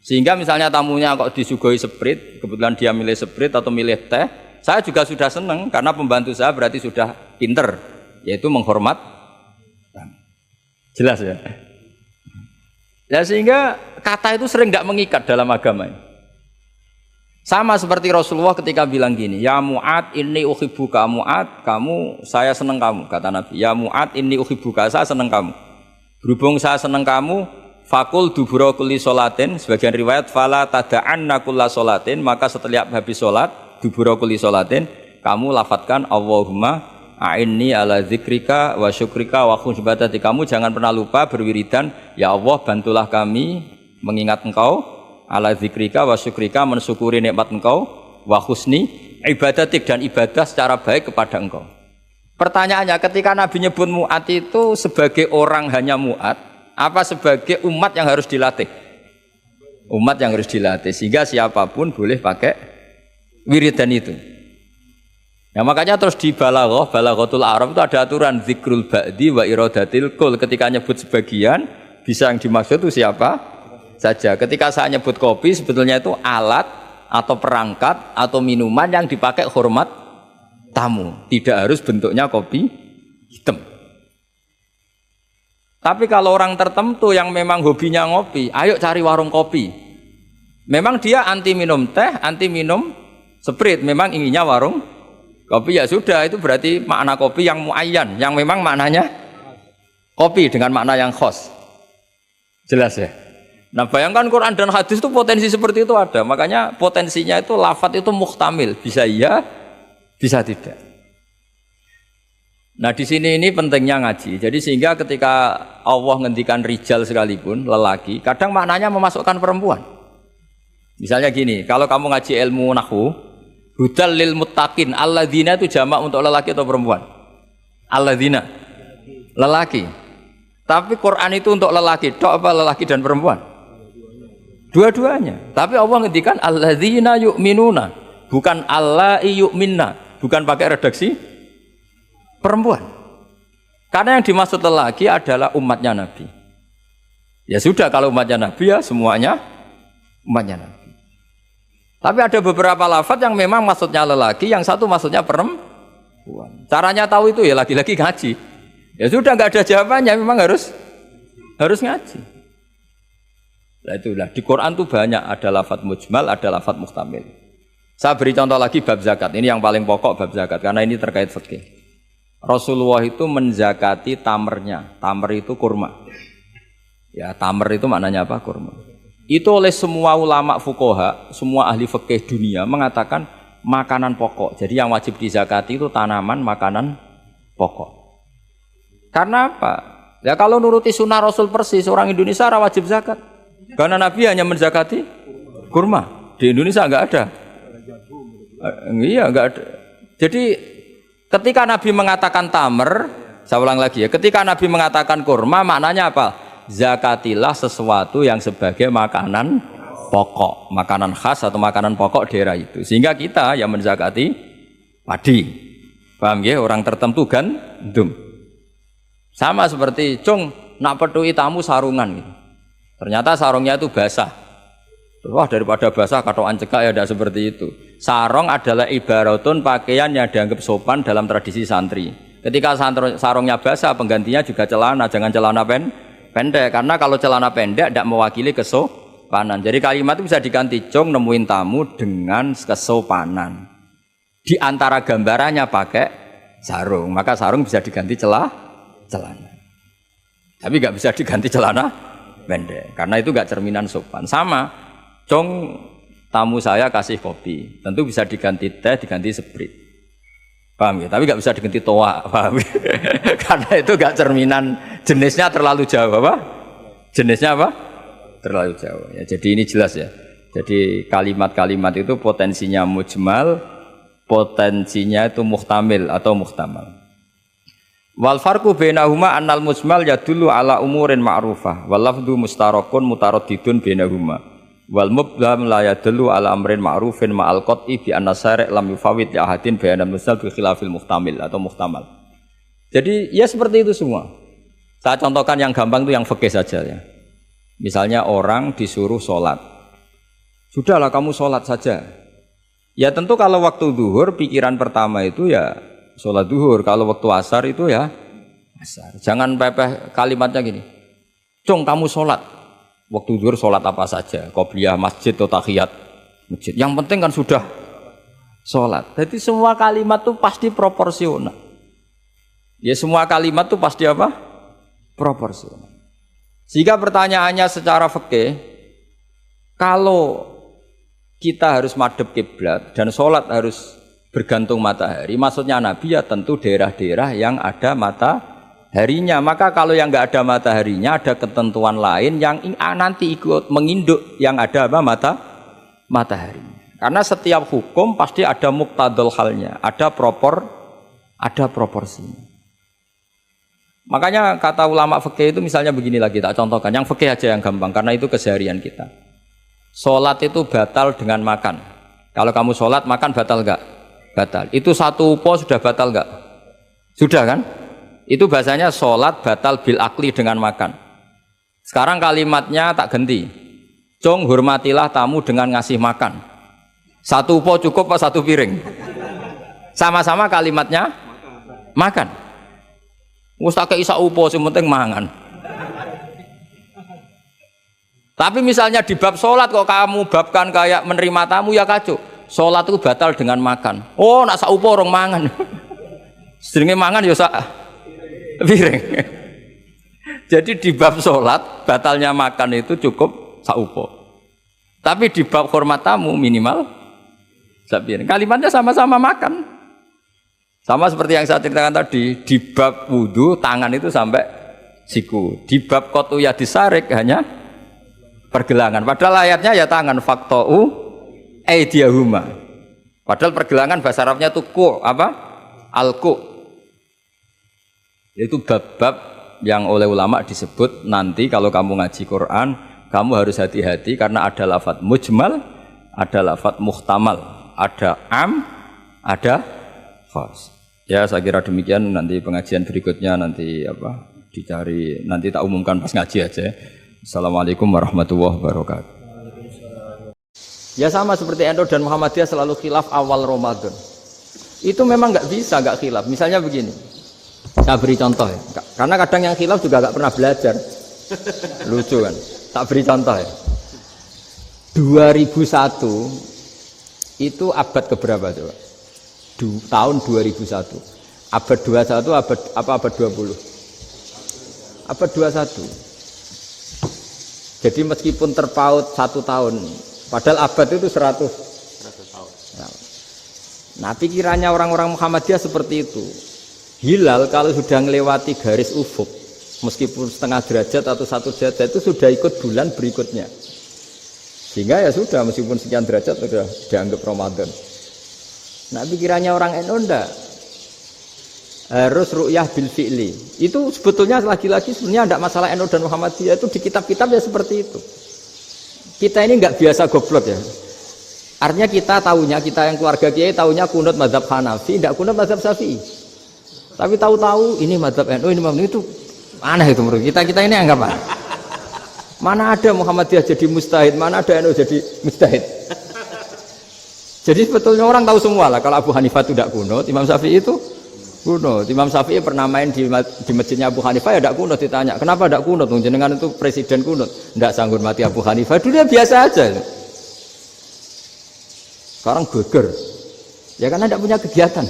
Sehingga misalnya tamunya kok disuguhi sprit, kebetulan dia milih sprit atau milih teh, saya juga sudah senang karena pembantu saya berarti sudah pinter, yaitu menghormat. Jelas ya. Ya sehingga kata itu sering tidak mengikat dalam agama ini. Sama seperti Rasulullah ketika bilang gini, ya Mu'ad inni uhibbuka Mu'ad, kamu saya senang kamu, kata Nabi. Ya Mu'ad inni uhibbuka, saya senang kamu. Berhubung saya senang kamu, fakul dubura kulli sholatin, sebagian riwayat fala tada'anna kulla sholatin, maka setiap habis sholat dubura kulli sholatin, kamu lafadzkan Allahumma a'inni ala zikrika wa syukrika wa husni ibadati. Kamu jangan pernah lupa berwiridan, ya Allah bantulah kami mengingat engkau, ala zikrika wa syukrika mensyukuri nikmat engkau, wa husni ibadatik dan ibadah secara baik kepada engkau. Pertanyaannya, ketika Nabi nyebut mu'at itu sebagai orang hanya mu'at, apa sebagai umat yang harus dilatih? Umat yang harus dilatih, sehingga siapapun boleh pakai wiridan itu. Ya makanya terus di balaghatul Arab itu ada aturan zikrul ba'di wa iradatil kul. Ketika nyebut sebagian, bisa yang dimaksud itu siapa saja. Ketika saya nyebut kopi, sebetulnya itu alat atau perangkat atau minuman yang dipakai hormat tamu. Tidak harus bentuknya kopi hitam. Tapi kalau orang tertentu yang memang hobinya ngopi, ayo cari warung kopi. Memang dia anti minum teh, anti minum sprit, memang inginnya warung kopi, ya sudah, itu berarti makna kopi yang muayyan, yang memang maknanya kopi dengan makna yang khos. Jelas ya? Nah bayangkan Quran dan hadis itu potensi seperti itu ada. Makanya potensinya itu lafadz itu muhtamil, bisa iya, bisa tidak. Nah di sini ini pentingnya ngaji. Jadi sehingga ketika Allah ngendikan rijal sekalipun, lelaki, kadang maknanya memasukkan perempuan. Misalnya gini, kalau kamu ngaji ilmu nahwu, hudal lil muttaqin, alladzina itu jamak untuk lelaki atau perempuan? Alladzina, lelaki. Tapi Quran itu untuk lelaki, tok apa lelaki dan perempuan? Dua-duanya. Tapi Allah ngendikan alladzina yu'minuna, bukan allai yu'minna, bukan pakai redaksi perempuan. Karena yang dimaksud lelaki adalah umatnya Nabi. Ya sudah, kalau umatnya Nabi ya semuanya umatnya Nabi. Tapi ada beberapa lafadz yang memang maksudnya lelaki, yang satu maksudnya perempuan. Caranya tahu itu ya lagi-lagi ngaji. Ya sudah, nggak ada jawabannya, memang harus ngaji. Nah itulah di Quran tuh banyak ada lafadz mujmal, ada lafadz muhtamil. Saya beri contoh lagi bab zakat. Ini yang paling pokok bab zakat karena ini terkait fikih. Rasulullah itu menzakati tamernya. Tamer itu kurma. Ya, tamer itu maknanya apa? Kurma. Itu oleh semua ulama fuqaha, semua ahli fikih dunia mengatakan makanan pokok. Jadi yang wajib dizakati itu tanaman makanan pokok. Karena apa? Ya kalau nuruti sunnah Rasul persis, orang Indonesia wajib zakat. Karena Nabi hanya menzakati kurma. Di Indonesia enggak ada. Iya, enggak ada. Jadi ketika Nabi mengatakan tamer, saya ulang lagi ya, ketika Nabi mengatakan kurma maknanya apa? Zakatilah sesuatu yang sebagai makanan pokok, makanan khas atau makanan pokok daerah itu. Sehingga kita yang menzakati padi. Paham ya? Orang tertentu gandum. Sama seperti cung nak pedui tamu sarungan gitu. Ternyata sarungnya itu basah. Wah, daripada basah katokan cekak ya tidak seperti itu. Sarung adalah ibaratun pakaian yang dianggap sopan dalam tradisi santri. Ketika sarungnya basah, penggantinya juga celana, jangan celana pendek. Karena kalau celana pendek tidak mewakili kesopanan. Jadi kalimat itu bisa diganti cung nemuin tamu dengan kesopanan. Di antara gambarannya pakai sarung, maka sarung bisa diganti celana. Tapi nggak bisa diganti celana pendek, karena itu nggak cerminan sopan. Sama, cung tamu saya kasih kopi, tentu bisa diganti teh, diganti sprit. Paham ya? Tapi nggak bisa diganti toa, paham ya? Karena itu nggak cerminan, jenisnya terlalu jauh, apa? Jenisnya apa? Terlalu jauh. Ya, jadi ini jelas ya. Jadi kalimat-kalimat itu potensinya mujmal, potensinya itu muhtamil atau muhtamal. Wal farqu bainahuma annal mujmal yadullu ala umurin ma'rufah wal lafdhu mustarakun mutaraddidun bainahuma wal mubham la yadullu ala amrin ma'rufin ma'al qat'i bi anna syari' lam yufawwid li ahadin bainal mujmal bi khilafil muhtamil atau muhtamal. Jadi ya seperti itu semua. Saya contohkan yang gampang itu yang fikih saja ya. Misalnya orang disuruh sholat. Sudahlah kamu sholat saja. Ya tentu kalau waktu zuhur pikiran pertama itu ya sholat duhur, kalau waktu asar itu ya asar. Jangan pepeh kalimatnya gini, cung kamu sholat, waktu duhur sholat apa saja, qobliyah masjid atau tahiyat masjid, yang penting kan sudah sholat. Jadi semua kalimat itu pasti proporsional. Ya semua kalimat itu pasti apa? Proporsional. Jika pertanyaannya secara fikih, kalau kita harus madhep kiblat dan sholat harus bergantung matahari, maksudnya Nabi ya tentu daerah-daerah yang ada mataharinya. Maka kalau yang nggak ada mataharinya, ada ketentuan lain yang nanti ikut menginduk yang ada apa matahari. Karena setiap hukum pasti ada muqtadul halnya, ada proporsinya. Makanya kata ulama fikih itu misalnya begini lagi, tak contohkan yang fikih aja yang gampang karena itu keseharian kita. Sholat itu batal dengan makan. Kalau kamu sholat makan batal nggak? Batal. Itu satu upo sudah batal enggak? Sudah kan? Itu bahasanya sholat batal bil akli dengan makan. Sekarang kalimatnya tak ganti. Cung hormatilah tamu dengan ngasih makan. Satu upo cukup apa satu piring? Sama-sama kalimatnya makan. Mustake isa upo sing penting mangan. Tapi misalnya di bab sholat kok kamu babkan kayak menerima tamu ya kacau. Sholat itu batal dengan makan. Oh, nak saupo orang mangan. Sedenge mangan ya sak piring. Jadi di bab sholat batalnya makan itu cukup saupo. Tapi di bab hormat tamu minimal sak piring. Kalimatnya sama-sama makan. Sama seperti yang saya ceritakan tadi, di bab wudu tangan itu sampai siku. Di bab kotu ya disarik hanya pergelangan. Padahal ayatnya ya tangan faktou aidiyahuma. Padahal pergelangan bahasa Arabnya itu ku apa? Al-ku. Itu bab-bab yang oleh ulama disebut nanti kalau kamu ngaji Quran, kamu harus hati-hati karena ada lafadz mujmal, ada lafadz muhtamal, ada am, ada khas. Ya, saya kira demikian. Nanti pengajian berikutnya nanti apa? Dicari nanti tak umumkan pas ngaji aja. Assalamualaikum warahmatullahi wabarakatuh. Ya sama seperti NU dan Muhammadiyah selalu khilaf awal Ramadan. Itu memang nggak bisa nggak khilaf. Misalnya begini, saya beri contoh ya. Karena kadang yang khilaf juga nggak pernah belajar. Lucu kan? Tak beri contoh ya. 2001 itu abad keberapa coba? Tahun 2001. Abad 21 abad 20? Abad 21. Jadi meskipun terpaut 1 tahun, padahal abad itu 100 tahun. Nah, pikirannya orang-orang Muhammadiyah seperti itu. Hilal kalau sudah melewati garis ufuk, meskipun setengah derajat atau 1 derajat itu sudah ikut bulan berikutnya. Sehingga ya sudah, meskipun sekian derajat sudah dianggap Ramadan. Nah, pikirannya orang NU enggak. Harus ru'yah bil fi'li. Itu sebetulnya lagi-lagi sebenarnya enggak masalah NU dan Muhammadiyah, itu di kitab-kitab ya seperti itu. Kita ini enggak biasa goblok ya. Artinya kita yang keluarga kiai tahunya kunut mazhab Hanafi, enggak kunut mazhab Syafi'i. Tapi tahu-tahu ini mazhab NU, ini mazhab itu aneh itu menurut kita ini anggap apa? Mana ada Muhammadiyah jadi mustahid, mana ada NU jadi mustahid. Jadi sebetulnya orang tahu semua lah kalau Abu Hanifah itu tidak kunut, Imam Syafi'i itu kunut. Imam Syafi'i pernah main di masjidnya Abu Hanifah ya tidak kunut, ditanya kenapa tidak kunut? Jenengan itu presiden kunut, tidak sanggup mati Abu Hanifah. Dulu ya biasa aja. Sekarang geger, ya karena tidak punya kegiatan.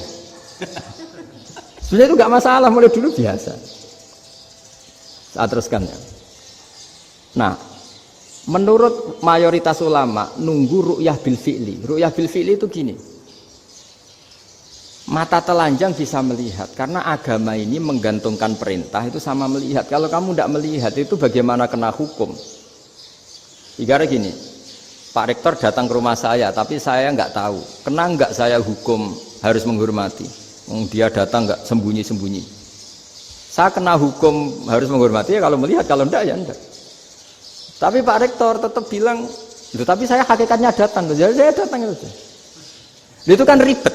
Sebenarnya itu nggak masalah, mulai dulu biasa. Saya teruskan ya. Nah, menurut mayoritas ulama nunggu ru'yah bil fi'li. Ru'yah bil fi'li itu gini. Mata telanjang bisa melihat karena agama ini menggantungkan perintah itu sama melihat. Kalau kamu tidak melihat itu bagaimana kena hukum? Ibarat gini, Pak Rektor datang ke rumah saya tapi saya nggak tahu. Kena nggak saya hukum harus menghormati? Dia datang nggak sembunyi-sembunyi. Saya kena hukum harus menghormati ya kalau melihat, kalau enggak ya enggak. Tapi Pak Rektor tetap bilang, tapi saya hakikatnya datang, jadi saya datang itu. Itu kan ribet.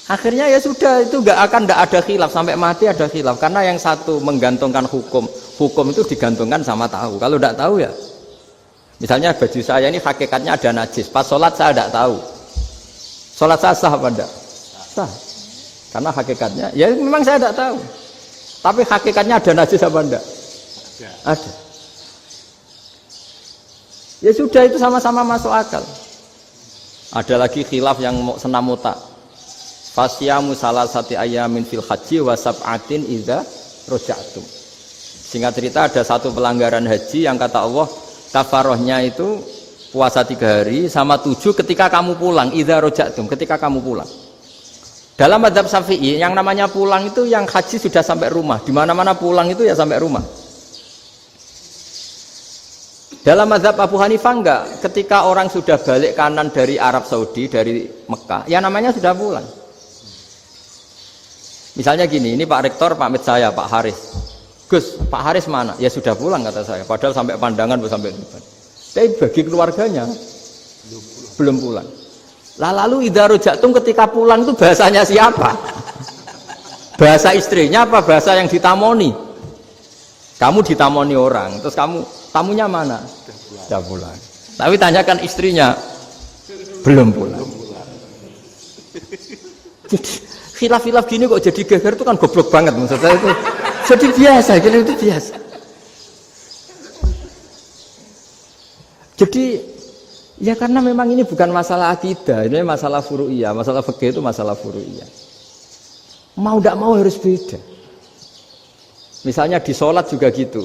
Akhirnya ya sudah, itu enggak ada khilaf sampai mati ada khilaf karena yang satu menggantungkan hukum itu digantungkan sama tahu. Kalau enggak tahu ya, misalnya baju saya ini hakikatnya ada najis, pas sholat saya enggak tahu. Sholat saya sah apa enggak? Sah. Karena hakikatnya, ya memang saya enggak tahu. Tapi hakikatnya ada najis apa enggak? Ada. Ya sudah, itu sama-sama masuk akal. Ada lagi khilaf yang senam otak. Fasyamu salasati ayamin fil haji wa sab'atin idza raja'tum. Singkat cerita ada satu pelanggaran haji yang kata Allah kafarohnya itu puasa 3 hari sama 7 ketika kamu pulang, idza raja'tum, ketika kamu pulang. Dalam mazhab Syafi'i yang namanya pulang itu yang haji sudah sampai rumah. Di mana-mana pulang itu ya sampai rumah. Dalam mazhab Abu Hanifah enggak, ketika orang sudah balik kanan dari Arab Saudi, dari Mekah, ya namanya sudah pulang. Misalnya gini, ini Pak Rektor pamit saya, Pak Haris. Gus, Pak Haris mana? Ya sudah pulang kata saya, padahal sampai pandangan sampai depan. Tapi bagi keluarganya belum pulang. Lalu idza raja'tum ketika pulang itu bahasanya siapa? Bahasa istrinya apa bahasa yang ditamoni? Kamu ditamoni orang, terus tamunya mana? Sudah pulang. Tapi tanyakan istrinya, belum pulang. Jadi khilaf-khilaf gini kok jadi geger itu kan goblok banget maksud saya itu. Jadi biasa, gini itu biasa. Jadi ya karena memang ini bukan masalah akidah, ini masalah furu'iyah, masalah fikih itu masalah furu'iyah. Mau tidak mau harus beda. Misalnya di sholat juga gitu.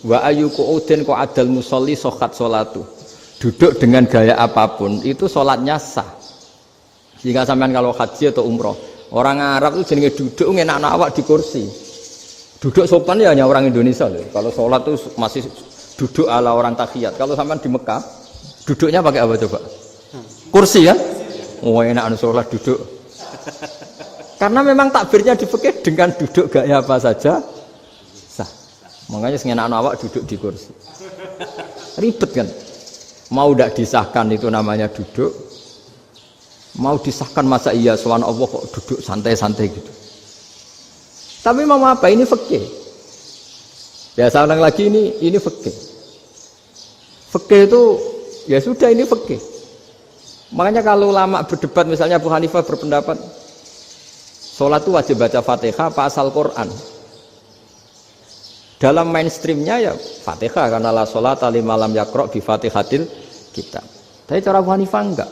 Wa ayu qu'udin qu'adal musolli sokhat sholatu. Duduk dengan gaya apapun itu sholatnya sah. Jika sampean kalau haji atau umroh, orang Arab itu jenenge duduk ngenak awak di kursi. Duduk sopan ya hanya orang Indonesia loh. Kalau sholat itu masih duduk ala orang tahiyat. Kalau sampean di Mekah, duduknya pakai apa coba? Kursi ya? Oh enak sholat duduk. Karena memang takbirnya di fikih dengan duduk gaya apa saja sah. Makanya sengenak awak duduk di kursi. Ribet kan? Mau tidak disahkan itu namanya duduk. Mau disahkan masa iya subhana Allah kok duduk santai-santai gitu. Tapi mau apa? Ini fikih. Ya saya ulang lagi ini fikih. Fikih itu ya sudah ini fikih. Makanya kalau ulama berdebat misalnya Abu Hanifah berpendapat sholat itu wajib baca Fatihah apa asal Quran. Dalam mainstreamnya ya Fatihah karena la sholata liman lam yaqra bi Fatihatil kitab. Tapi cara Abu Hanifah enggak.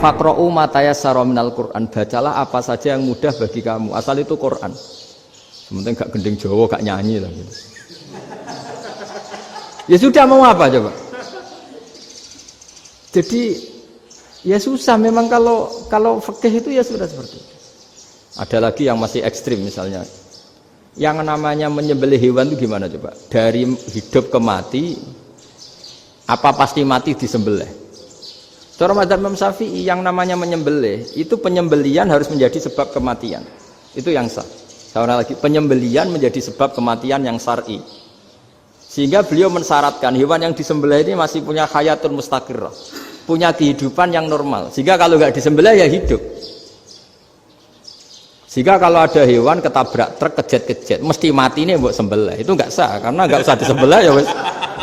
Faqra'u ma tayassara minal Qur'an. Bacalah apa saja yang mudah bagi kamu. Asal itu Quran. Sementing gak gending Jawa, gak nyanyi lah gitu. Ya sudah mau apa coba? Jadi ya susah memang kalau fikih itu ya sudah seperti itu. Ada lagi yang masih ekstrim misalnya. Yang namanya menyembelih hewan itu gimana coba? Dari hidup ke mati, apa pasti mati disembelih? Cara mazhab Imam Syafi'i yang namanya menyembelih itu penyembelian harus menjadi sebab kematian. Itu yang sah. Seorang lagi penyembelian menjadi sebab kematian yang syar'i. Sehingga beliau mensyaratkan hewan yang disembelih ini masih punya hayatun mustaqirrah, punya kehidupan yang normal. Sehingga kalau nggak disembelih ya hidup. Sehingga kalau ada hewan ketabrak truk kejet-kejet, mesti mati nih buat sembelih. Itu nggak sah karena nggak usah disembelih ya wes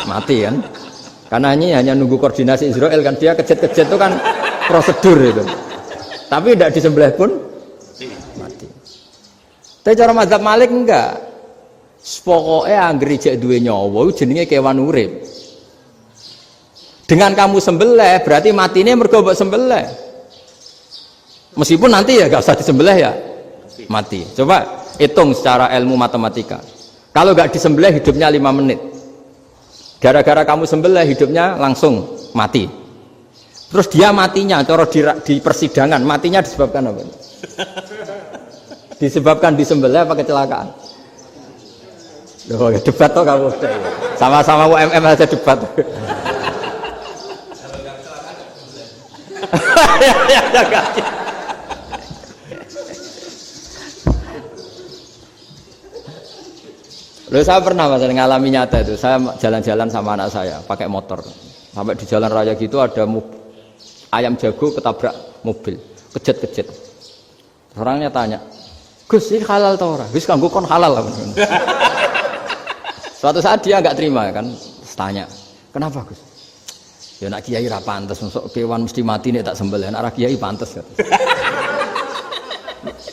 mati kan. Karena ini hanya nunggu koordinasi Israel kan, dia kejet-kejet itu kan prosedur itu. Tapi tidak disembelih pun mati. Tapi cara mazhab Malik enggak. Pokoknya anggere jek duwe nyawa jenenge kewan urip. Dengan kamu sembelih berarti matine mergo mbok sembelih. Meskipun nanti ya enggak usah disembelih ya mati. Coba hitung secara ilmu matematika. Kalau enggak disembelih hidupnya 5 menit. Gara-gara kamu sembelih hidupnya langsung mati. Terus dia matinya cara di persidangan matinya disebabkan apa? Disebabkan disembelih apa kecelakaan? Loh, ya debat toh kamu. Sama-sama UMM aja debat. Loh, saya pernah ngalami nyata itu. Saya jalan-jalan sama anak saya pakai motor. Sampai di jalan raya gitu ada ayam jago ketabrak mobil, kejet-kejet. Orangnya tanya, "Gus, ini halal atau ora?" "Wis kanggo kon halal lah." Suatu saat dia nggak terima kan, tanya, "Kenapa Gus?" "Ya nak kiai ra pantes, mosok kewan mesti mati nek tak sembelih, nak ra kiai pantes."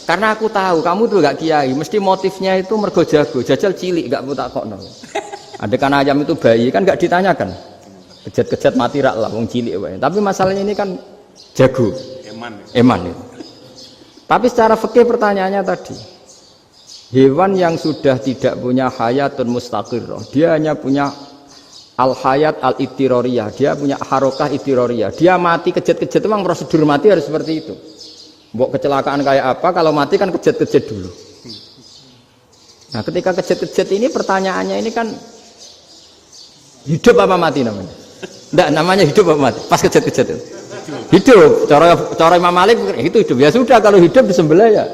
Karena aku tahu kamu tuh gak kiai, mesti motifnya itu mergo jago, jajal cilik gak tak kokno. Ada kan ayam itu bayi kan gak ditanyakan, kejet-kejet mati rak lah, wong cilik wae. Tapi masalahnya ini kan jago, eman itu. Tapi secara fikih pertanyaannya tadi, hewan yang sudah tidak punya hayatun mustaqirrah, dia hanya punya al-hayat al-ittiroriyah, dia punya harokah ittiroriyah, dia mati kejet-kejet itu memang prosedur mati harus seperti itu. Mbok kecelakaan kayak apa, kalau mati kan kejet-kejet dulu. Nah ketika kejet-kejet ini pertanyaannya ini kan hidup apa mati namanya? Enggak, namanya hidup apa mati? Pas kejet-kejet itu hidup. Cara Imam Malik itu hidup. Ya sudah, kalau hidup disembelih ya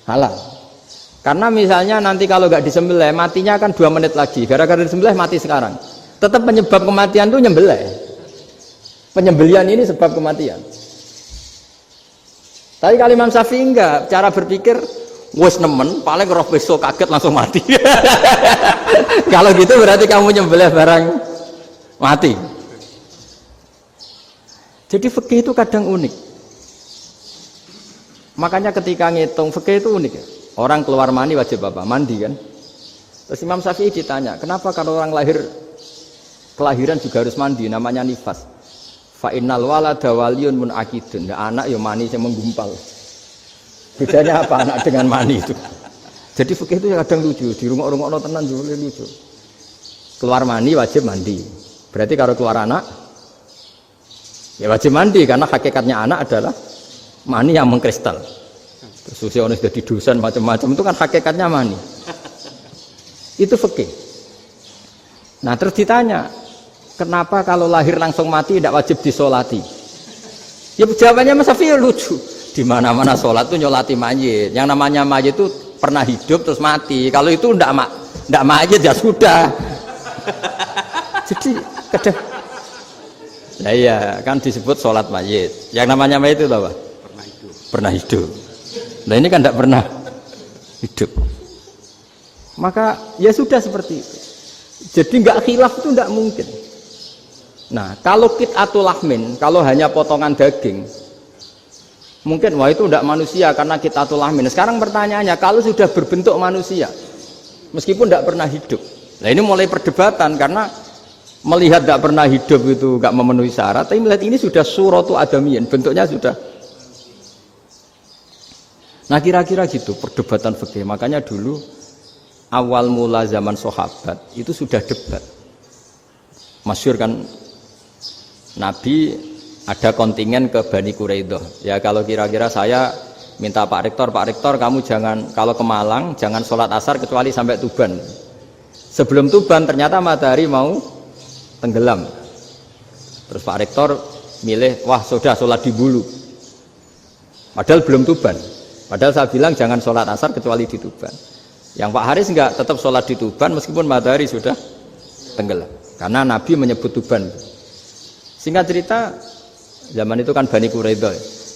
halal. Karena misalnya nanti kalau nggak disembelih matinya kan 2 menit lagi. Gara-gara disembelih mati sekarang. Tetap penyebab kematian itu nyembelih. Penyembelian ini sebab kematian. Tapi kalau Imam Syafi'i enggak, cara berpikir wes nemen, paling roh besok kaget langsung mati. Kalau gitu berarti kamu nyembelih barang mati. Jadi fikih itu kadang unik. Makanya ketika ngitung fikih itu unik ya. Orang keluar mani wajib apa? Mandi kan. Terus Imam Syafi'i ditanya, kenapa kalau orang kelahiran juga harus mandi? Namanya nifas. Fa innal walada waliyun munakidun. Ya, anak ya mani yang menggumpal. Bedanya apa anak dengan mani itu? Jadi fikih itu kadang lucu, di rumah-rumah tenan juga lucu. Keluar mani wajib mandi. Berarti kalau keluar anak ya wajib mandi karena hakikatnya anak adalah mani yang mengkristal. Terus usia orang sudah di dosen macam-macam itu kan hakikatnya mani. Itu fikih. Nah terus ditanya, kenapa kalau lahir langsung mati tidak wajib disolati? Ya jawabannya Mas Syafi'i lucu. Di mana-mana sholat itu nyolati mayit. Yang namanya mayit itu pernah hidup terus mati. Kalau itu ndak mayit ya sudah. Jadi kadang, nah iya kan disebut sholat mayit. Yang namanya mayit itu apa? Pernah hidup. Nah ini kan ndak pernah hidup. Maka ya sudah seperti itu. Jadi nggak khilaf itu ndak mungkin. Nah kalau qit'atul lahmin, kalau hanya potongan daging, mungkin wah itu tidak manusia karena qit'atul lahmin. Sekarang pertanyaannya, kalau sudah berbentuk manusia, meskipun tidak pernah hidup, Nah ini mulai perdebatan karena melihat tidak pernah hidup itu nggak memenuhi syarat, tapi melihat ini sudah suratu adamiyin, bentuknya sudah. Nah kira-kira gitu perdebatan fikih. Makanya dulu awal mula zaman sahabat itu sudah debat. Masyhur kan Nabi ada kontingen ke Bani Quraidah. Ya kalau kira-kira saya minta Pak Rektor kamu jangan kalau ke Malang jangan sholat asar kecuali sampai Tuban. Sebelum Tuban ternyata matahari mau tenggelam. Terus Pak Rektor milih, wah sudah sholat di Bulu. Padahal belum Tuban. Padahal saya bilang jangan sholat asar kecuali di Tuban. Yang Pak Haris enggak, tetap sholat di Tuban meskipun matahari sudah tenggelam. Karena Nabi menyebut Tuban. Singkat cerita, zaman itu kan Bani Quraidah.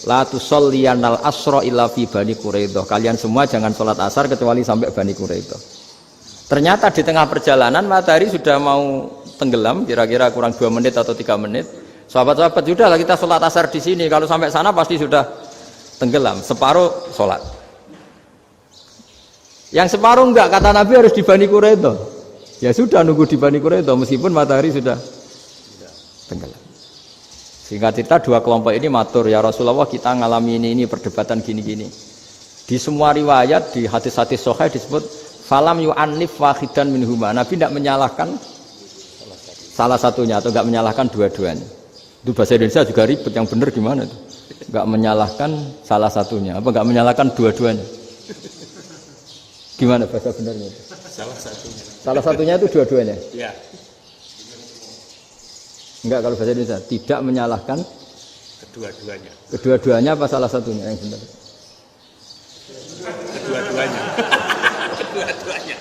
La tusolliyanal asra illa fi Bani Quraidah. Kalian semua jangan sholat asar kecuali sampai Bani Quraidah. Ternyata di tengah perjalanan matahari sudah mau tenggelam, kira-kira kurang 2 menit atau 3 menit. Sahabat-sahabat, sudahlah kita sholat asar di sini. Kalau sampai sana pasti sudah tenggelam. Separuh sholat. Yang separuh enggak, kata Nabi harus di Bani Quraidah. Ya sudah nunggu di Bani Quraidah meskipun matahari sudah tenggelam. Sehingga kita dua kelompok ini matur, ya Rasulullah kita ngalami ini perdebatan gini-gini. Di semua riwayat di hadis-hadis sahih disebut falam yu'annif wahidan minhuma. Nabi tidak menyalahkan salah satunya atau enggak menyalahkan dua-duanya. Itu bahasa Indonesia juga ribet, yang benar gimana itu? Enggak menyalahkan salah satunya, apa enggak menyalahkan dua-duanya? Gimana bahasa benarnya itu? Salah satunya. Salah satunya itu dua-duanya? Ya. Enggak, kalau bahasa Indonesia tidak menyalahkan Kedua-duanya. Kedua-duanya apa salah satunya yang benar? Kedua-duanya. Kedua-duanya.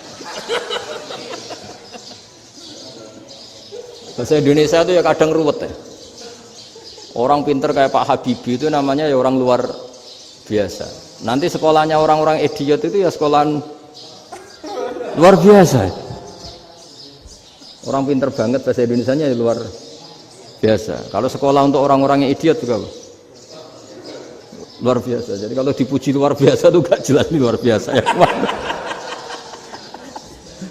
Bahasa Indonesia itu ya kadang ruwet ya. Orang pinter kayak Pak Habibie itu namanya ya orang luar biasa. Nanti sekolahnya orang-orang idiot itu ya sekolahan luar biasa. Orang pinter banget bahasa Indonesianya ya luar biasa. Kalau sekolah untuk orang-orang yang idiot juga luar biasa. Jadi kalau dipuji luar biasa itu gak jelas ini luar biasa ya.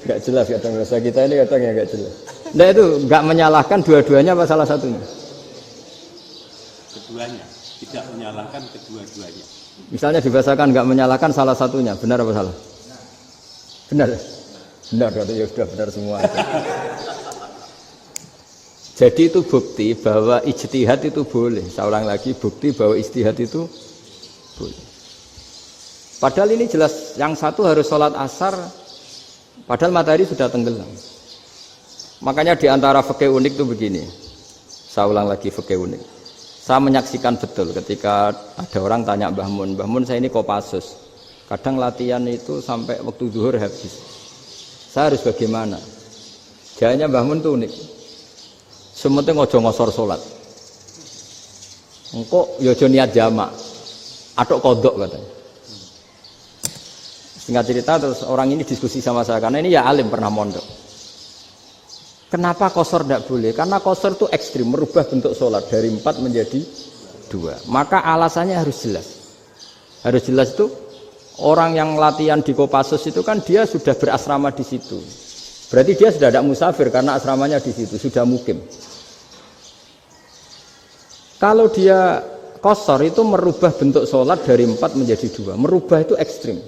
Gak jelas kadang bahasa kita ini kadang ya gak jelas. Nah itu gak menyalahkan dua-duanya apa salah satunya? Keduanya. Tidak menyalahkan kedua-duanya. Misalnya dibahasakan gak menyalahkan salah satunya, benar apa salah? Benar. Benar, ya sudah benar semua. Jadi itu bukti bahwa ijtihad itu boleh. Saya ulang lagi, bukti bahwa ijtihad itu boleh. Padahal ini jelas yang satu harus sholat asar, padahal matahari sudah tenggelam. Makanya di antara fikih unik itu begini. Saya ulang lagi fikih unik. Saya menyaksikan betul ketika ada orang tanya Mbah Mun saya ini Kopassus. Kadang latihan itu sampai waktu zuhur habis. Saya harus bagaimana? Jawabnya Mbah Mun itu unik. Sementing ojo ngosor sholat. Engkau ya ojo niat jamak. Atok kodok katanya. Singkat cerita terus orang ini diskusi sama saya karena ini ya alim pernah mondok. Kenapa kosor tidak boleh? Karena kosor itu ekstrim, merubah bentuk sholat dari 4 menjadi 2. Maka alasannya harus jelas. Harus jelas itu orang yang latihan di Kopassus itu kan dia sudah berasrama di situ. Berarti dia sudah tidak musafir karena asramanya di situ, sudah mukim. Kalau dia kosor itu merubah bentuk sholat dari 4 menjadi 2. Merubah itu ekstrim.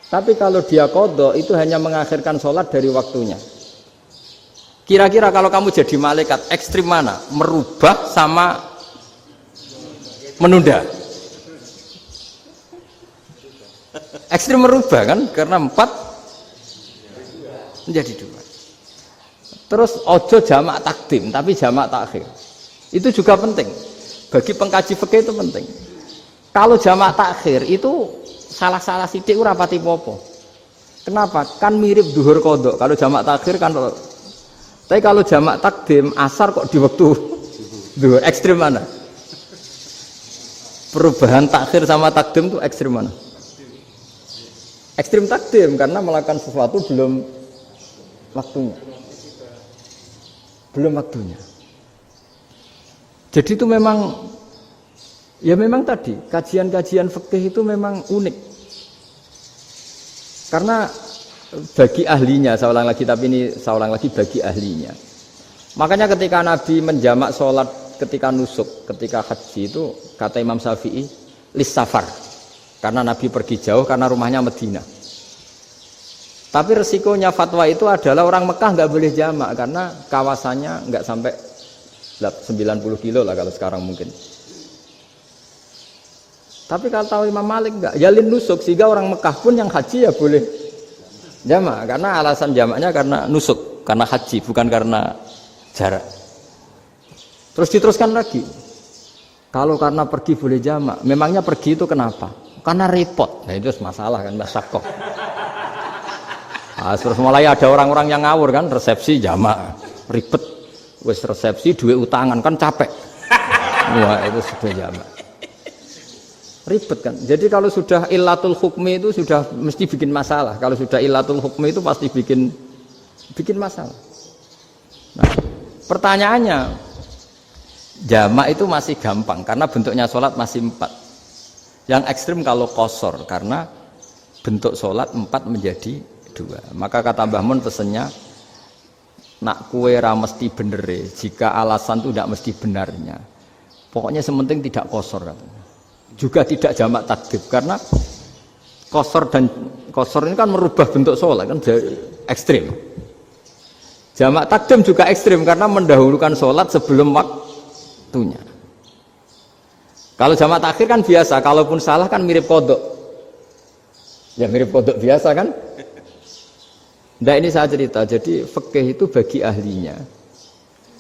Tapi kalau dia qadha itu hanya mengakhirkan sholat dari waktunya. Kira-kira kalau kamu jadi malaikat ekstrim mana? Merubah sama menunda? Ekstrim merubah kan? Karena 4 menjadi 2. Terus ojo jamak takdim tapi jamak takhir. Itu juga penting. Bagi pengkaji fikih itu penting. Kalau jamak takhir itu salah-salah sithik ora pati apa-apa. Kenapa? Kan mirip duhur qadha. Kalau jamak takhir kan tapi kalau jamak takdim asar kok di waktu duhur ekstrim mana? Perubahan takhir sama takdim itu ekstrim mana? Ekstrim takdim karena melakukan sesuatu belum waktunya. Belum waktunya. Jadi itu memang ya memang tadi kajian-kajian fikih itu memang unik. Karena bagi ahlinya, saya ulang lagi, tapi ini saya ulang lagi bagi ahlinya. Makanya ketika Nabi menjamak sholat ketika nusuk, ketika haji itu kata Imam Syafi'i lis safar, karena Nabi pergi jauh karena rumahnya Madinah. Tapi resikonya fatwa itu adalah orang Mekah nggak boleh jamak karena kawasannya nggak sampai 90 kilo lah kalau sekarang mungkin. Tapi kalau tahu Imam Malik nggak, jalin nusuk sehingga orang Mekah pun yang haji ya boleh jamak karena alasan jamaknya karena nusuk, karena haji bukan karena jarak. Terus diteruskan lagi, kalau karena pergi boleh jamak, memangnya pergi itu kenapa? Karena repot. Nah itu masalah kan, masyakoh. Nah, terus mulai ada orang-orang yang ngawur kan, resepsi jamak, ribet. Wes resepsi duit utangan kan capek. Wah itu sudah jamak. Ribet kan. Jadi kalau sudah illatul hukmi itu sudah mesti bikin masalah. Kalau sudah illatul hukmi itu pasti bikin masalah. Nah, pertanyaannya, jamak itu masih gampang karena bentuknya sholat masih 4. Yang ekstrim kalau qasar karena bentuk sholat 4 menjadi 2. Maka kata Mbah Mun pesennya, nak kue ra mesti bener, jika alasan itu tidak mesti benarnya. Pokoknya sementing tidak qasar katanya. Juga tidak jamak takdim karena qasar ini kan merubah bentuk sholat kan ekstrim. Jamak takdim juga ekstrim karena mendahulukan sholat sebelum waktunya. Kalau jamak takhir kan biasa, kalaupun salah kan mirip kodok. Ya mirip kodok biasa kan. Nah ini saya cerita, jadi fikih itu bagi ahlinya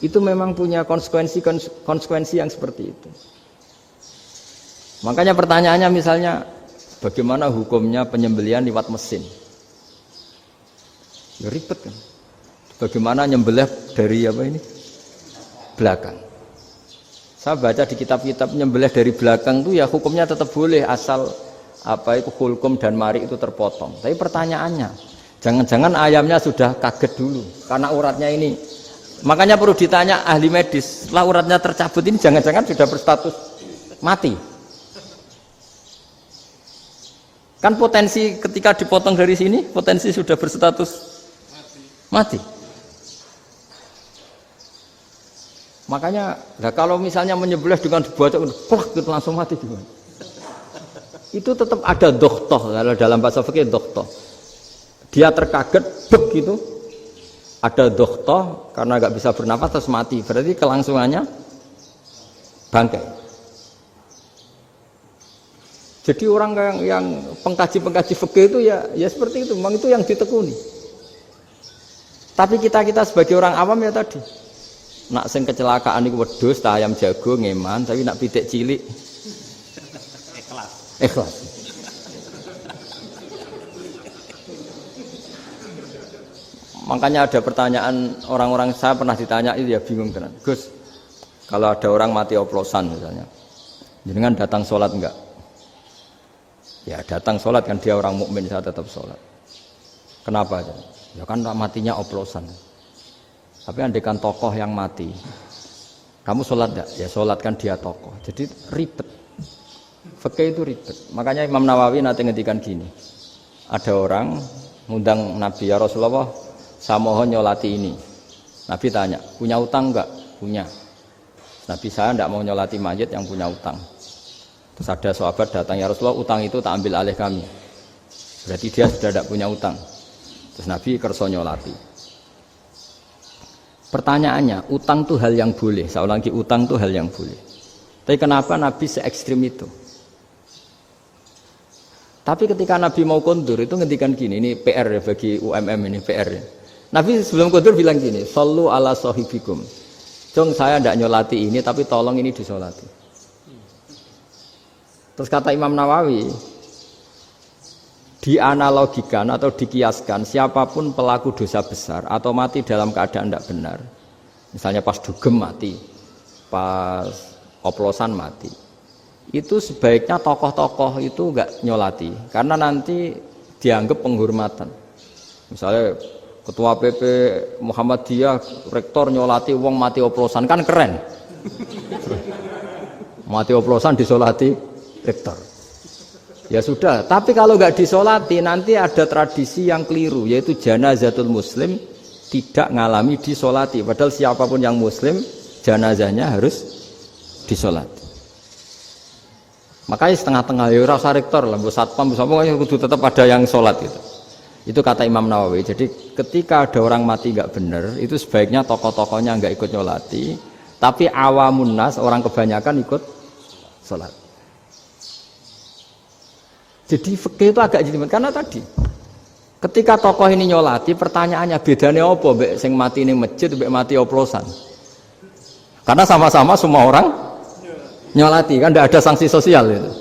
itu memang punya konsekuensi yang seperti itu. Makanya pertanyaannya misalnya bagaimana hukumnya penyembelihan lewat mesin? Ya ribet kan. Bagaimana nyembelih dari apa ini? Belakang. Saya baca di kitab-kitab nyembelih dari belakang itu ya hukumnya tetap boleh asal apa itu hulkum dan mari itu terpotong. Tapi pertanyaannya, jangan-jangan ayamnya sudah kaget dulu karena uratnya ini. Makanya perlu ditanya ahli medis, setelah uratnya tercabut ini jangan-jangan sudah berstatus mati. Kan potensi ketika dipotong dari sini, potensi sudah berstatus mati. Makanya, nah kalau misalnya menyembelih dengan dibaca, plak gitu langsung mati gimana? Itu tetap ada dokhtoh, kalau dalam bahasa fikih dokhtoh. Dia terkaget, begitu, ada dokhtoh karena nggak bisa bernafas terus mati. Berarti kelangsungannya bangkai. Jadi orang yang pengkaji fikih itu ya seperti itu, memang itu yang ditekuni. Tapi kita sebagai orang awam ya tadi, nak sing kecelakaan itu wedhus, ayam jago ngeman, tapi nak pitik cilik ikhlas. Makanya ada pertanyaan orang-orang, saya pernah ditanya itu ya bingung tenan. Gus, kalau ada orang mati oplosan misalnya, jenengan datang sholat enggak? Ya datang sholat kan dia orang mukmin, saya tetap sholat. Kenapa? Ya kan matinya oplosan. Tapi andaikan tokoh yang mati, kamu sholat enggak? Ya sholat kan dia tokoh. Jadi ribet. Fikih itu ribet. Makanya Imam Nawawi nanti ngendikan gini. Ada orang ngundang Nabi, ya Rasulullah, saya mohon nyolati ini. Nabi tanya, punya utang enggak? Punya. Nabi, saya enggak mau nyolati mayit yang punya utang. Terus ada sahabat datang, ya Rasulullah, utang itu tak ambil alih kami. Berarti dia sudah tidak punya utang. Terus Nabi kerso nyolati. Pertanyaannya, utang itu hal yang boleh. Saya ulangi, utang itu hal yang boleh. Tapi kenapa Nabi se-ekstrim itu? Tapi ketika Nabi mau kondur itu ngendikan gini, ini PR ya bagi UMM ini PR ya. Nabi sebelum kondur bilang gini, sallu ala sahibikum. Jong saya tidak nyolati ini, tapi tolong ini disolati. Terus kata Imam Nawawi, dianalogikan atau dikiaskan siapapun pelaku dosa besar atau mati dalam keadaan tidak benar, misalnya pas dugem mati, pas oplosan mati, itu sebaiknya tokoh-tokoh itu enggak nyolati karena nanti dianggap penghormatan. Misalnya ketua PP Muhammadiyah rektor nyolati wong mati oplosan kan keren. Mati oplosan disolati rektor. Ya sudah, tapi kalau nggak disolati nanti ada tradisi yang keliru, yaitu janazatul muslim tidak ngalami disolati. Padahal siapapun yang muslim, janazahnya harus disolati. Makanya setengah-tengah, ya rasa rektor lah, satpam, pokoknya kudu tetap ada yang sholat gitu. Itu kata Imam Nawawi. Jadi ketika ada orang mati nggak benar, itu sebaiknya tokoh-tokohnya nggak ikut nyolati, tapi awamun nas, orang kebanyakan ikut sholat. Jadi fikih itu agak jelimet karena tadi ketika tokoh ini nyolati, pertanyaannya bedanya apa mbek sing mati ning masjid mbek mati oplosan? Karena sama-sama semua orang nyolati, kan tidak ada sanksi sosial itu.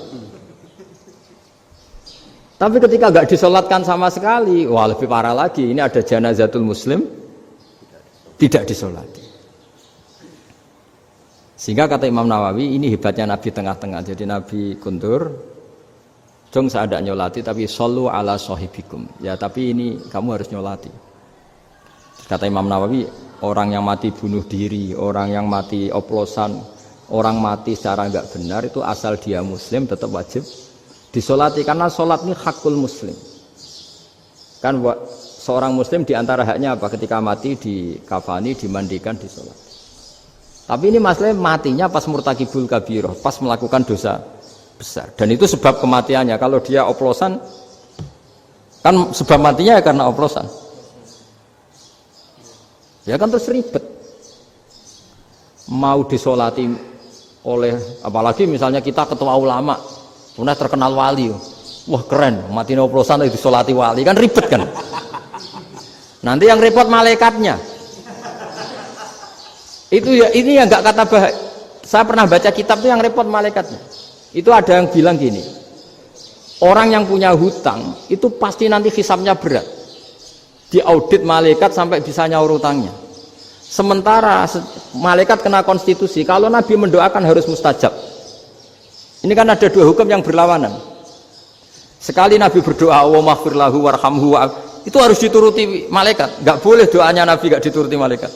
Tapi ketika nggak disolatkan sama sekali, wah lebih parah lagi. Ini ada janazatul muslim tidak disolati. Sehingga kata Imam Nawawi, ini hebatnya Nabi tengah-tengah. Jadi Nabi kundur, jong saya ada nyolati, tapi shollu ala sahibikum. Ya tapi ini kamu harus nyolati. Kata Imam Nawawi, orang yang mati bunuh diri, orang yang mati oplosan, orang mati secara enggak benar itu asal dia muslim tetap wajib disolati, karena sholat ini hakul muslim. Kan seorang muslim diantara haknya apa? Ketika mati dikafani, dimandikan, disolat. Tapi ini masalahnya matinya pas murtakibul kabiroh, pas melakukan dosa besar. Dan itu sebab kematiannya. Kalau dia oplosan, kan sebab matinya ya karena oplosan. Ya kan terus ribet. Mau disolati oleh, apalagi misalnya kita ketua ulama, kemudian terkenal wali, wah keren, mati oplosan itu disolati wali, kan ribet kan. Nanti yang repot malaikatnya. Itu ya, ini yang nggak kata bahaya. Saya pernah baca kitab itu yang repot malaikatnya. Itu ada yang bilang gini, orang yang punya hutang itu pasti nanti hisabnya berat, diaudit malaikat sampai bisa nyaur hutangnya. Sementara malaikat kena konstitusi, kalau Nabi mendoakan harus mustajab. Ini kan ada dua hukum yang berlawanan. Sekali Nabi berdoa, Allahumma ighfir lahu warhamhu, itu harus dituruti malaikat. Nggak boleh doanya Nabi nggak dituruti malaikat.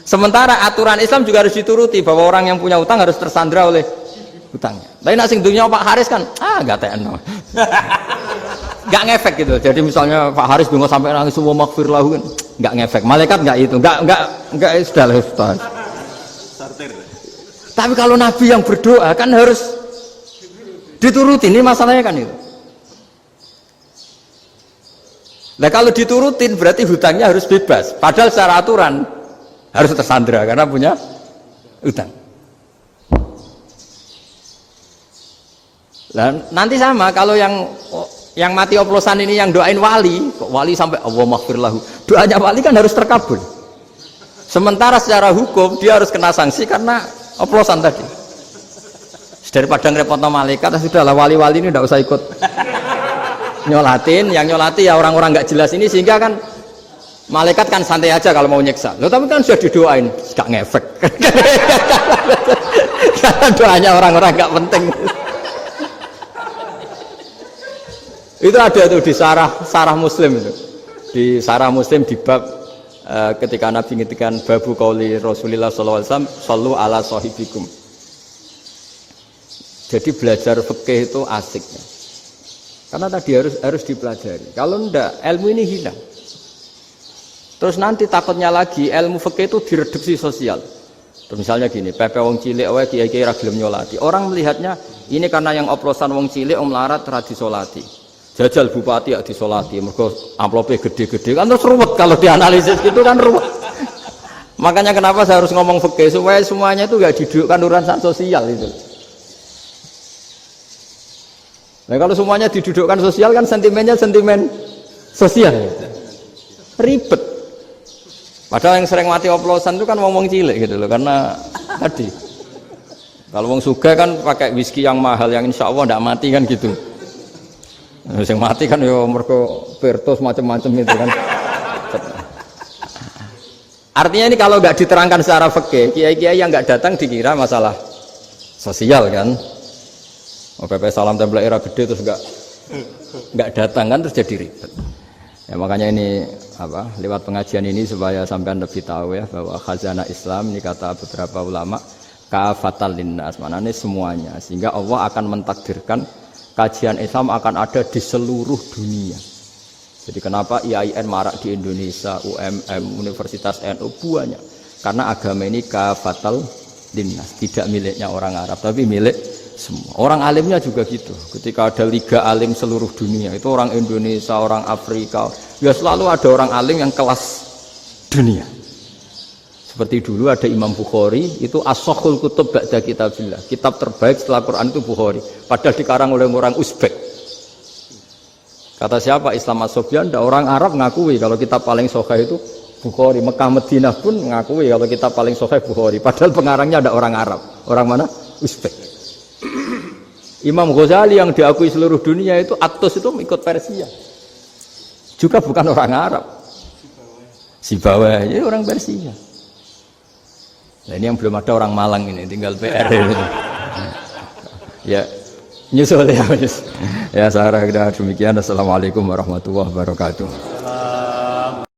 Sementara aturan Islam juga harus dituruti, bahwa orang yang punya hutang harus tersandra oleh hutangnya. Tapi nak sing dunia Pak Haris kan, nggak TNO. Nggak ngefek gitu. Jadi misalnya Pak Haris bingung sampai nangis semua maghfir lahu kan, nggak ngefek. Malaikat nggak itu, nggak sudah lah Ustaz. Tapi kalau Nabi yang berdoa kan harus diturutin, ini masalahnya kan itu. Nah kalau diturutin berarti hutangnya harus bebas. Padahal secara aturan harus tersandra karena punya hutang. Dan nanti sama kalau yang mati oplosan ini yang doain wali, kok wali sampai Allahumma ighfir lahu, doanya wali kan harus terkabul. Sementara secara hukum dia harus kena sanksi karena oplosan tadi. Daripada ngerepotno malaikat, sudahlah wali-wali ini tidak usah ikut nyolatin. Yang nyolati ya orang-orang nggak jelas ini, sehingga kan malaikat kan santai aja kalau mau nyiksa. Loh, tapi kan sudah didoain, nggak ngefek. Karena doanya orang-orang nggak penting. Itu ada tuh di sarah Muslim itu. Di sarah Muslim di bab ketika Nabi ngintikan babu qauli Rasulullah sallallahu alaihi wasallam, shallu ala sahibikum. Jadi belajar fikih itu asik ya. Karena tadi harus dipelajari. Kalau enggak, ilmu ini hilang. Terus nanti takutnya lagi ilmu fikih itu direduksi sosial. Terus misalnya gini, pepe wong cilik wae kiai-kiai ra gelem nyolati. Orang melihatnya ini karena yang oplosan wong cilik om larat ra disolati. Jajal bupati ya disolati, mergo amplope gede-gede kan terus ruwet kalau dianalisis gitu kan ruwet. Makanya kenapa saya harus ngomong fikih supaya semuanya itu enggak didudukkan urusan sosial itu. Nah kalau semuanya didudukkan sosial kan sentimennya sentimen sosial gitu. Ribet. Padahal yang sering mati oplosan itu kan wong cilik gitu loh, karena tadi kalau wong sugih kan pakai whisky yang mahal yang insya Allah tidak mati kan gitu. Yang mati kan ya mergo Pertos macam-macam itu kan. Artinya ini kalau nggak diterangkan secara fikih, kiai-kiai yang nggak datang dikira masalah sosial kan. PP salam tempel era gede terus nggak datang kan terus jadi ribet. Ya makanya ini apa lewat pengajian ini supaya sampean lebih tahu ya bahwa khazanah Islam ini kata beberapa ulama kafatal linnas, maknanya semuanya, sehingga Allah akan mentakdirkan kajian Islam akan ada di seluruh dunia. Jadi kenapa IAIN marak di Indonesia, UMM, Universitas NU banyak? Karena agama ini kafatal linnas, tidak miliknya orang Arab, tapi milik semua. Orang alimnya juga gitu. Ketika ada liga alim seluruh dunia, itu orang Indonesia, orang Afrika, ya selalu ada orang alim yang kelas dunia. Seperti dulu ada Imam Bukhari, itu as-sakhul kutub ba'da kitabillah. Kitab terbaik setelah Quran itu Bukhari. Padahal dikarang oleh orang Uzbek. Kata siapa? Islam As-Sofyan, orang Arab ngakui kalau kitab paling sahih itu Bukhari. Mekah Madinah pun ngakui kalau kitab paling sahih Bukhari. Padahal pengarangnya ada orang Arab. Orang mana? Uzbek. Imam Ghazali yang diakui seluruh dunia itu Atus itu ikut Persia. Juga bukan orang Arab. Sibawayh, jadi orang Persia. Nah ini yang belum ada orang Malang ini, tinggal PR ini. Ya, nyusul ya. Ya, saya kira demikian. Assalamualaikum warahmatullahi wabarakatuh.